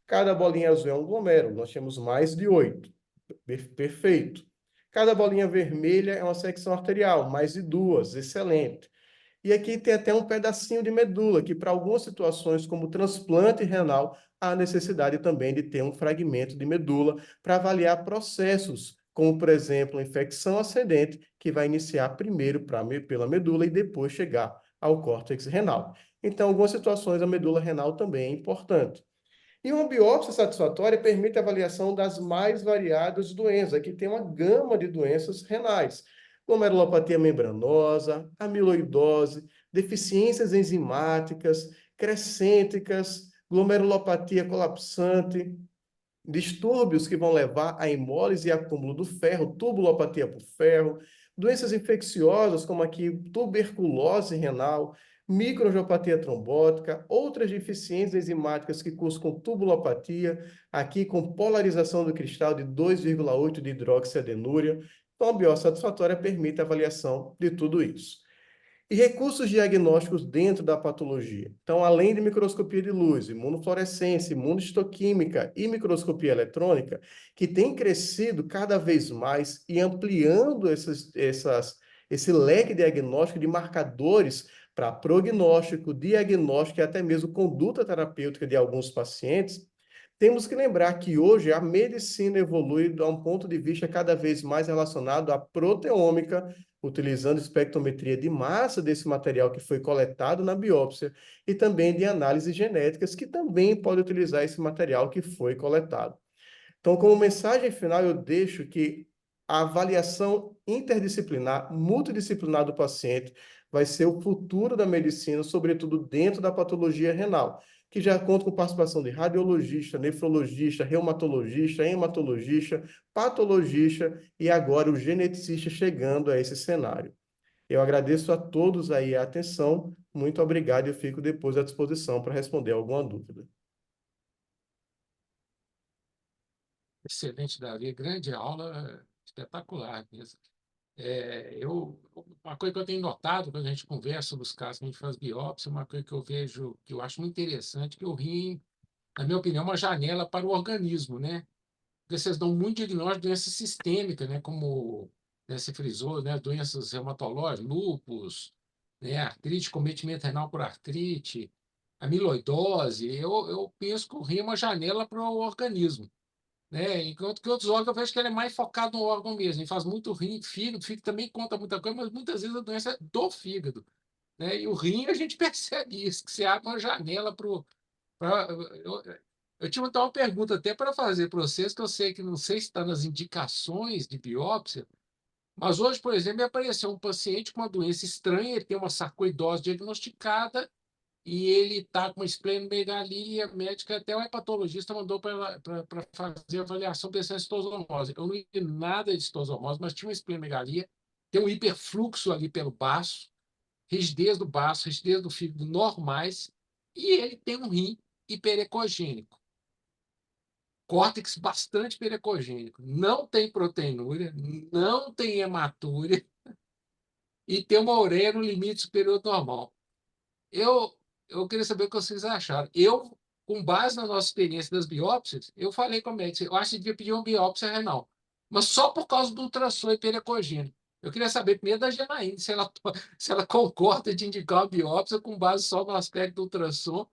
Cada bolinha azul é um glomérulo, nós temos mais de 8. Perfeito. Cada bolinha vermelha é uma secção arterial, mais de 2, excelente. E aqui tem até um pedacinho de medula, que para algumas situações, como transplante renal, há necessidade também de ter um fragmento de medula para avaliar processos, como, por exemplo, a infecção ascendente, que vai iniciar primeiro pela medula e depois chegar ao córtex renal. Então, em algumas situações, a medula renal também é importante. E uma biópsia satisfatória permite a avaliação das mais variadas doenças. Aqui tem uma gama de doenças renais. Glomerulopatia membranosa, amiloidose, deficiências enzimáticas, crescênticas, glomerulopatia colapsante, distúrbios que vão levar a hemólise e acúmulo do ferro, tubulopatia por ferro, doenças infecciosas como aqui tuberculose renal, microangiopatia trombótica, outras deficiências enzimáticas que cursam com tubulopatia, aqui com polarização do cristal de 2,8 de hidroxiadenúria. Então, a biópsia satisfatória permite a avaliação de tudo isso. E recursos diagnósticos dentro da patologia. Então, além de microscopia de luz, imunofluorescência, imunistoquímica e microscopia eletrônica, que tem crescido cada vez mais e ampliando esse leque diagnóstico de marcadores para prognóstico, diagnóstico e até mesmo conduta terapêutica de alguns pacientes, temos que lembrar que hoje a medicina evolui a um ponto de vista cada vez mais relacionado à proteômica, utilizando espectrometria de massa desse material que foi coletado na biópsia e também de análises genéticas, que também pode utilizar esse material que foi coletado. Então, como mensagem final, eu deixo que a avaliação interdisciplinar, multidisciplinar do paciente vai ser o futuro da medicina, sobretudo dentro da patologia renal, que já conta com participação de radiologista, nefrologista, reumatologista, hematologista, patologista e agora o geneticista chegando a esse cenário. Eu agradeço a todos aí a atenção, muito obrigado e eu fico depois à disposição para responder alguma dúvida. Excelente, Davi. Grande aula, espetacular mesmo. Uma coisa que eu tenho notado quando a gente conversa sobre os casos que a gente faz biópsia, uma coisa que eu vejo, que eu acho muito interessante, que o rim, na minha opinião, é uma janela para o organismo, né? Porque vocês dão muito diagnóstico de doença sistêmica, né? Como, né, você frisou, né? Doenças reumatológicas, lúpus, né? Artrite, cometimento renal por artrite, amiloidose. Eu penso que o rim é uma janela para o organismo, né? Enquanto que outros órgãos eu vejo que ele é mais focado no órgão mesmo. Ele faz muito rim, fígado, fígado também conta muita coisa, mas muitas vezes a doença é do fígado, né? E o rim a gente percebe isso, que você abre uma janela para o. Eu, eu tinha então uma pergunta até para fazer para vocês, que eu sei que não sei se está nas indicações de biópsia, mas hoje, por exemplo, me apareceu um paciente com uma doença estranha, ele tem uma sarcoidose diagnosticada, e ele está com uma esplenomegalia médica, até o hepatologista mandou para fazer avaliação pensando em citosomose. Eu não vi nada de citosomose, mas tinha uma esplenomegalia, tem um hiperfluxo ali pelo baço, rigidez do fígado normais, e ele tem um rim hiperecogênico, córtex bastante hiperecogênico, não tem proteinúria, não tem hematúria, e tem uma ureia no limite superior do normal. Eu, eu queria saber o que vocês acharam. Eu, com base na nossa experiência das biópsias, eu falei com a médica, eu acho que devia pedir uma biópsia renal, mas só por causa do ultrassom hiperecogênico. Eu queria saber primeiro da Janaína, se ela concorda de indicar uma biópsia com base só no aspecto do ultrassom,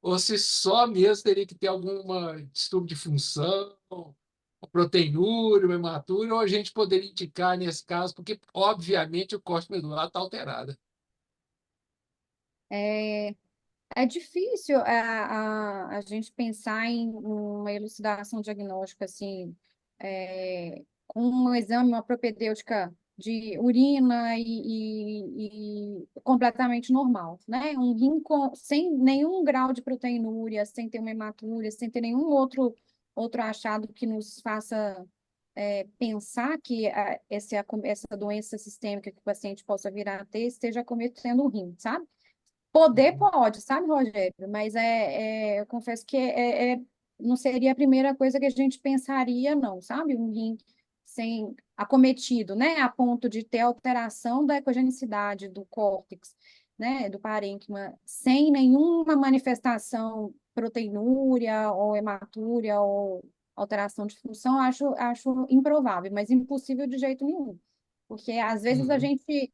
ou se só mesmo teria que ter alguma distúrbio de função, uma proteinúria, uma hematúria, ou a gente poderia indicar nesse caso, porque, obviamente, o corte medular está alterado. É, é difícil a gente pensar em uma elucidação diagnóstica assim, com um exame, uma propedêutica de urina e completamente normal, né? Um rim sem nenhum grau de proteinúria, sem ter uma hematúria, sem ter nenhum outro achado que nos faça pensar que essa doença sistêmica que o paciente possa vir a ter esteja acometendo o rim, sabe? Poder pode, sabe, Rogério? Mas eu confesso que não seria a primeira coisa que a gente pensaria, não, sabe? Um rim sem acometido, né? A ponto de ter alteração da ecogenicidade do córtex, né? Do parênquima, sem nenhuma manifestação proteinúria ou hematúria ou alteração de função, acho improvável, mas impossível de jeito nenhum. Porque às vezes a Uhum. gente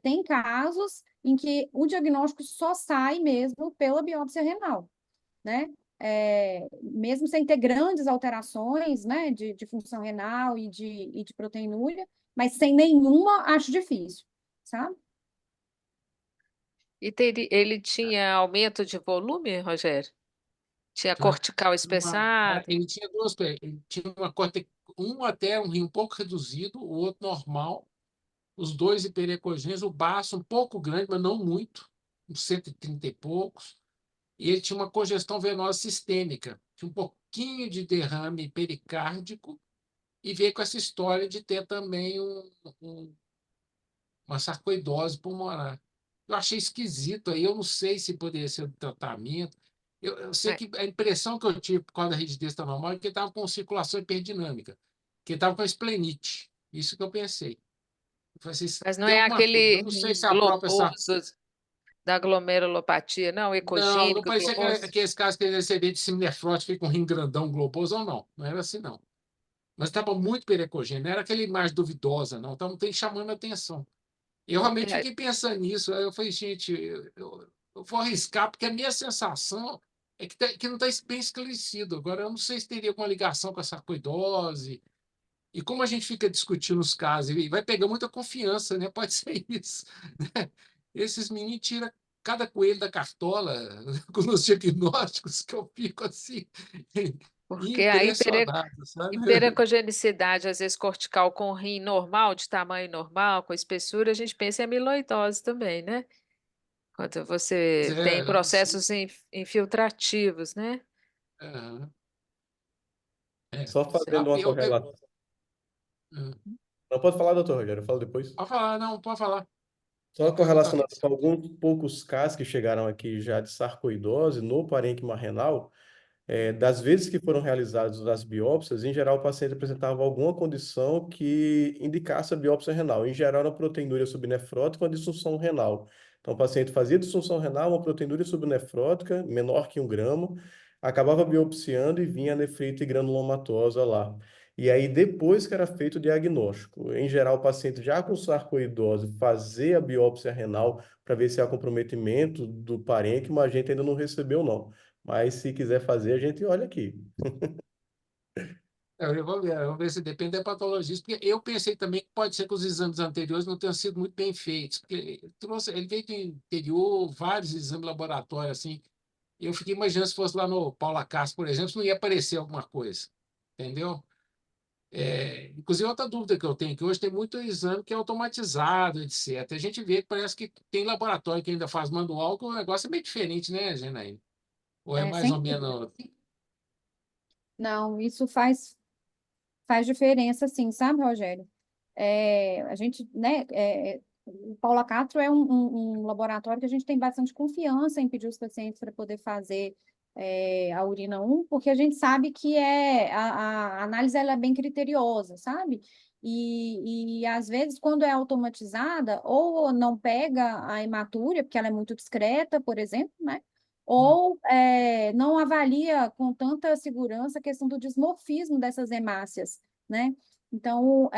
tem casos em que o diagnóstico só sai mesmo pela biópsia renal, né? Mesmo sem ter grandes alterações, né, de função renal e de proteinúria, mas sem nenhuma, acho difícil, sabe? E ele tinha aumento de volume, Rogério? Tinha Tinha cortical espessado? ele tinha duas coisas. Ele tinha uma corte, um até um rim um pouco reduzido, o outro normal, os dois hiperecogênios, o baço um pouco grande, mas não muito, uns 130 e poucos. E ele tinha uma congestão venosa sistêmica, tinha um pouquinho de derrame pericárdico, e veio com essa história de ter também uma sarcoidose pulmonar. Eu achei esquisito aí, eu não sei se poderia ser do tratamento. Eu sei É, que a impressão que eu tive por causa da rigidez da normal é que ele estava com circulação hiperdinâmica, que ele estava com esplenite. Isso que eu pensei. Eu falei assim, mas não tem é alguma coisa. aquele Eu não sei rim se a própria globoso da glomerulopatia, não, Não, não ecogênico, parecia globoso. aqueles casos que ele recebia de síndrome nefrótica com rim grandão globoso, ou não. Não era assim, não. Mas estava muito pericogêneo, não era aquela imagem duvidosa, não. Então, não tem chamando a atenção. Eu realmente É, fiquei pensando nisso. Aí eu falei, gente, eu vou arriscar, porque a minha sensação é que não está bem esclarecido. Agora, eu não sei se teria alguma ligação com a sarcoidose. E como a gente fica discutindo os casos e vai pegar muita confiança, né? Pode ser isso. Né? Esses meninos tiram cada coelho da cartola com os diagnósticos que eu fico assim, porque a impressionado, sabe? hiperecogenicidade, às vezes cortical com rim normal, de tamanho normal, com espessura, a gente pensa em amiloidose também, né? Quando Pois você tem é, isso, processos infiltrativos, né? é, Só Sim. fazendo uma correlação. Não pode falar, doutor Rogério, eu falo depois. pode falar, não, pode falar. Só Ia perguntar o que correlacionando que com você... alguns poucos casos que chegaram aqui já de sarcoidose no parênquima renal, das vezes que foram realizadas as biópsias, em geral o paciente apresentava alguma condição que indicasse a biópsia renal. Em geral, era proteinúria subnefrótica ou disfunção renal. Então, o paciente fazia disfunção renal, uma proteinúria subnefrótica, menor que 1 gramo, acabava biopsiando e vinha nefrite granulomatosa lá. E aí, depois que era feito o diagnóstico, em geral, o paciente já com sarcoidose, fazer a biópsia renal para ver se há comprometimento do parênquima, a gente ainda não recebeu, não. Mas se quiser fazer, a gente olha aqui. Eu vou ver se depende da patologista, porque eu pensei também que pode ser que os exames anteriores não tenham sido muito bem feitos, porque ele veio do interior, vários exames laboratórios, assim, e eu fiquei imaginando se fosse lá no Paula Castro, por exemplo, se não ia aparecer alguma coisa, entendeu? Inclusive, outra dúvida que eu tenho, que hoje tem muito exame que é automatizado, etc. A gente vê que parece que tem laboratório que ainda faz manual, que o negócio é meio diferente, né, Janaína? Ou é mais Sem ou dúvida. menos... Não, isso faz diferença, sim, sabe, Rogério? A gente, né, o Paula Castro é um laboratório que a gente tem bastante confiança em pedir os pacientes para poder fazer a urina 1, porque a gente sabe que a análise ela é bem criteriosa, sabe? E às vezes, quando é automatizada, ou não pega a hematúria, porque ela é muito discreta, por exemplo, né? Ou não avalia com tanta segurança a questão do dismorfismo dessas hemácias, né? Então,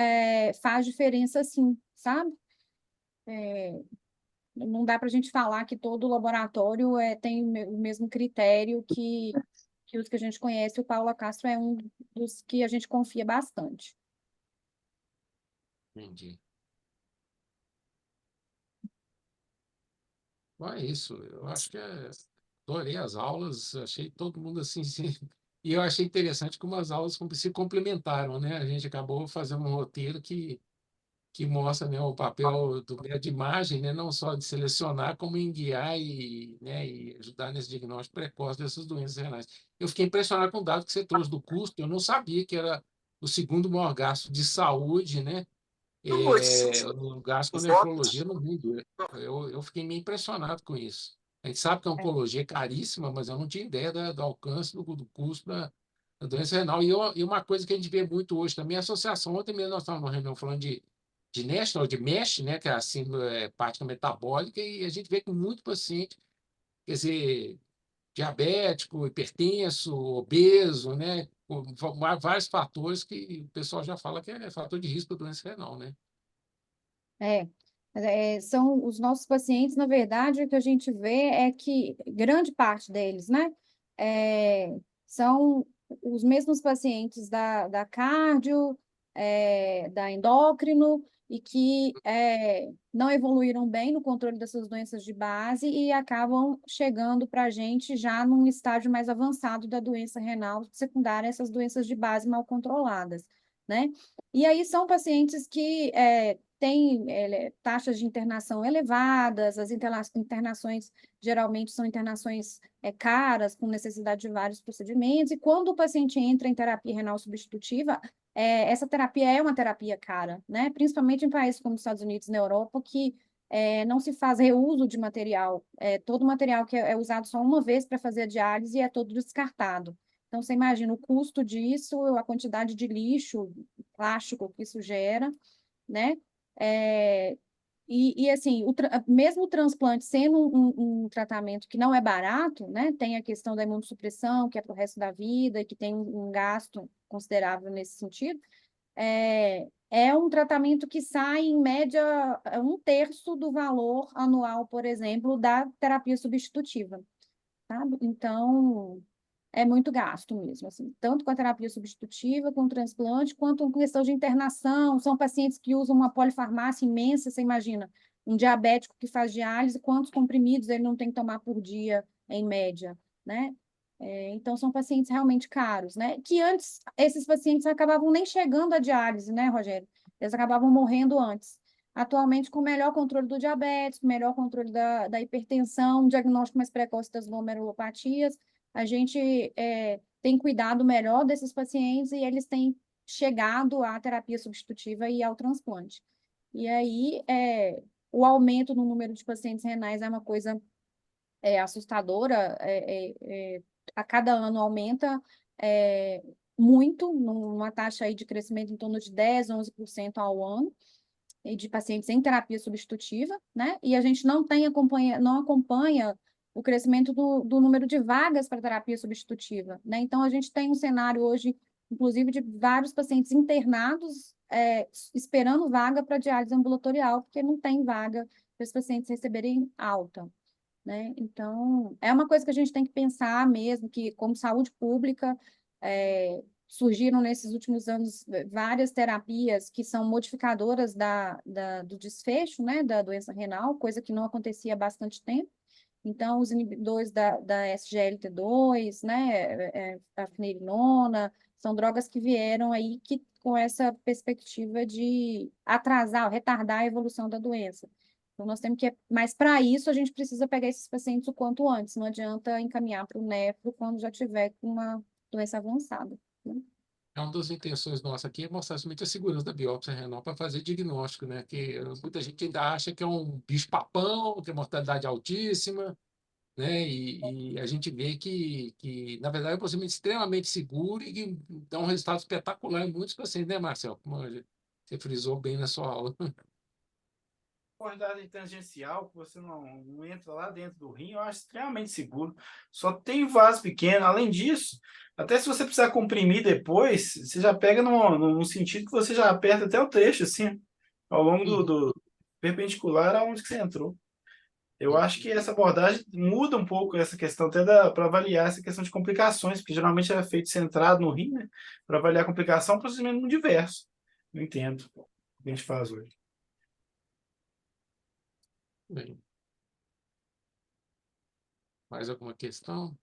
faz diferença sim, sabe? Não dá para a gente falar que todo laboratório tem o mesmo critério que os que a gente conhece. O Paula Castro é um dos que a gente confia bastante. Entendi. Bom, é isso. Eu acho que adorei as aulas, achei todo mundo assim, e eu achei interessante como as aulas se complementaram, né? A gente acabou fazendo um roteiro que mostra, né, o papel do médico de imagem, né, não só de selecionar, como em guiar e ajudar nesse diagnóstico precoce dessas doenças renais. Eu fiquei impressionado com o dado que você trouxe do custo, eu não sabia que era o segundo maior gasto de saúde, né? O gasto com nefrologia no mundo. Eu fiquei meio impressionado com isso. A gente sabe que a oncologia é caríssima, mas eu não tinha ideia do alcance do custo da doença renal. E uma coisa que a gente vê muito hoje também é a associação. Ontem mesmo nós estávamos numa reunião falando de NASH, ou de MASH, né, que é a síndrome hepática metabólica, e a gente vê que muito paciente, quer dizer, diabético, hipertenso, obeso, né, com vários fatores que o pessoal já fala que é fator de risco da doença renal, né? São os nossos pacientes, na verdade, o que a gente vê é que grande parte deles, né, são os mesmos pacientes da cardio, da endócrino, e que não evoluíram bem no controle dessas doenças de base e acabam chegando para a gente já num estágio mais avançado da doença renal secundária, essas doenças de base mal controladas, né? E aí são pacientes que têm taxas de internação elevadas, as internações geralmente são internações caras, com necessidade de vários procedimentos, e quando o paciente entra em terapia renal substitutiva, essa terapia é uma terapia cara, né? Principalmente em países como os Estados Unidos e na Europa, que não se faz reuso de material. Todo material que é usado só uma vez para fazer a diálise é todo descartado. Então, você imagina o custo disso, a quantidade de lixo, plástico que isso gera, né? Assim, mesmo o transplante sendo um tratamento que não é barato, né? Tem a questão da imunossupressão, que é para o resto da vida, e que tem um gasto considerável nesse sentido, é um tratamento que sai, em média, 1/3 do valor anual, por exemplo, da terapia substitutiva, sabe? Então, é muito gasto mesmo, assim, tanto com a terapia substitutiva, com o transplante, quanto com questão de internação. São pacientes que usam uma polifarmácia imensa, você imagina, um diabético que faz diálise, quantos comprimidos ele não tem que tomar por dia, em média, né? Então, são pacientes realmente caros, né? Que antes, esses pacientes acabavam nem chegando à diálise, né, Rogério? Eles acabavam morrendo antes. Atualmente, com melhor controle do diabetes, com melhor controle da hipertensão, diagnóstico mais precoce das glomerulopatias, a gente tem cuidado melhor desses pacientes e eles têm chegado à terapia substitutiva e ao transplante. E aí, o aumento no número de pacientes renais é uma coisa assustadora. A cada ano aumenta muito, numa taxa aí de crescimento em torno de 10, 11% ao ano, e de pacientes em terapia substitutiva, né? E a gente não acompanha o crescimento do número de vagas para terapia substitutiva, né? Então, a gente tem um cenário hoje, inclusive, de vários pacientes internados esperando vaga para diálise ambulatorial, porque não tem vaga para os pacientes receberem alta, né? Então, é uma coisa que a gente tem que pensar mesmo, que como saúde pública, surgiram nesses últimos anos várias terapias que são modificadoras do desfecho, né, da doença renal, coisa que não acontecia há bastante tempo. Então, os inibidores da SGLT2, né, a finerenona, são drogas que vieram aí com essa perspectiva de atrasar, retardar a evolução da doença. Então, nós temos que, mas para isso a gente precisa pegar esses pacientes o quanto antes, não adianta encaminhar para o nefro quando já tiver com uma doença avançada, né? Uma das intenções nossas aqui é mostrar somente a segurança da biópsia renal para fazer diagnóstico, né? Que muita gente ainda acha que é um bicho-papão, que é mortalidade altíssima, né? E a gente vê que, na verdade, é um procedimento extremamente seguro e que dá um resultado espetacular em muitos pacientes, né, Marcelo? Como você frisou bem na sua aula. Abordagem tangencial, que você não entra lá dentro do rim, eu acho extremamente seguro. Só tem vaso pequeno. Além disso, até se você precisar comprimir depois, você já pega num sentido que você já aperta até o trecho, assim, ao longo do perpendicular aonde que você entrou. Eu acho que essa abordagem muda um pouco essa questão, até para avaliar essa questão de complicações, porque geralmente é feito centrado no rim, né? Para avaliar a complicação, é um procedimento muito diverso. Não entendo o que a gente faz hoje. Bem, mais alguma questão?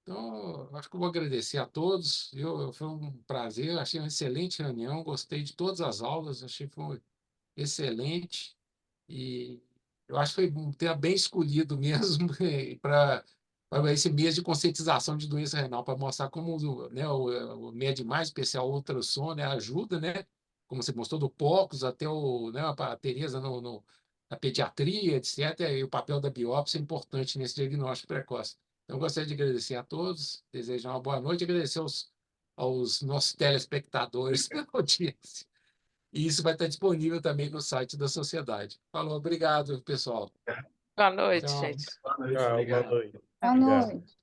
Então, acho que eu vou agradecer a todos. Foi um prazer, achei uma excelente reunião, gostei de todas as aulas, achei que foi excelente. E eu acho que foi um tema bem escolhido mesmo para esse mês de conscientização de doença renal, para mostrar como, né, o MED mais especial, o ultrassom, né, ajuda, né? Como você mostrou, do POCUS até né, a Tereza da pediatria, etc., e o papel da biópsia é importante nesse diagnóstico precoce. Então, eu gostaria de agradecer a todos, desejar uma boa noite, agradecer aos nossos telespectadores pela audiência. E isso vai estar disponível também no site da sociedade. Falou, obrigado, pessoal. Boa noite, Tchau. gente. Tchau, boa noite. Boa Obrigado. noite.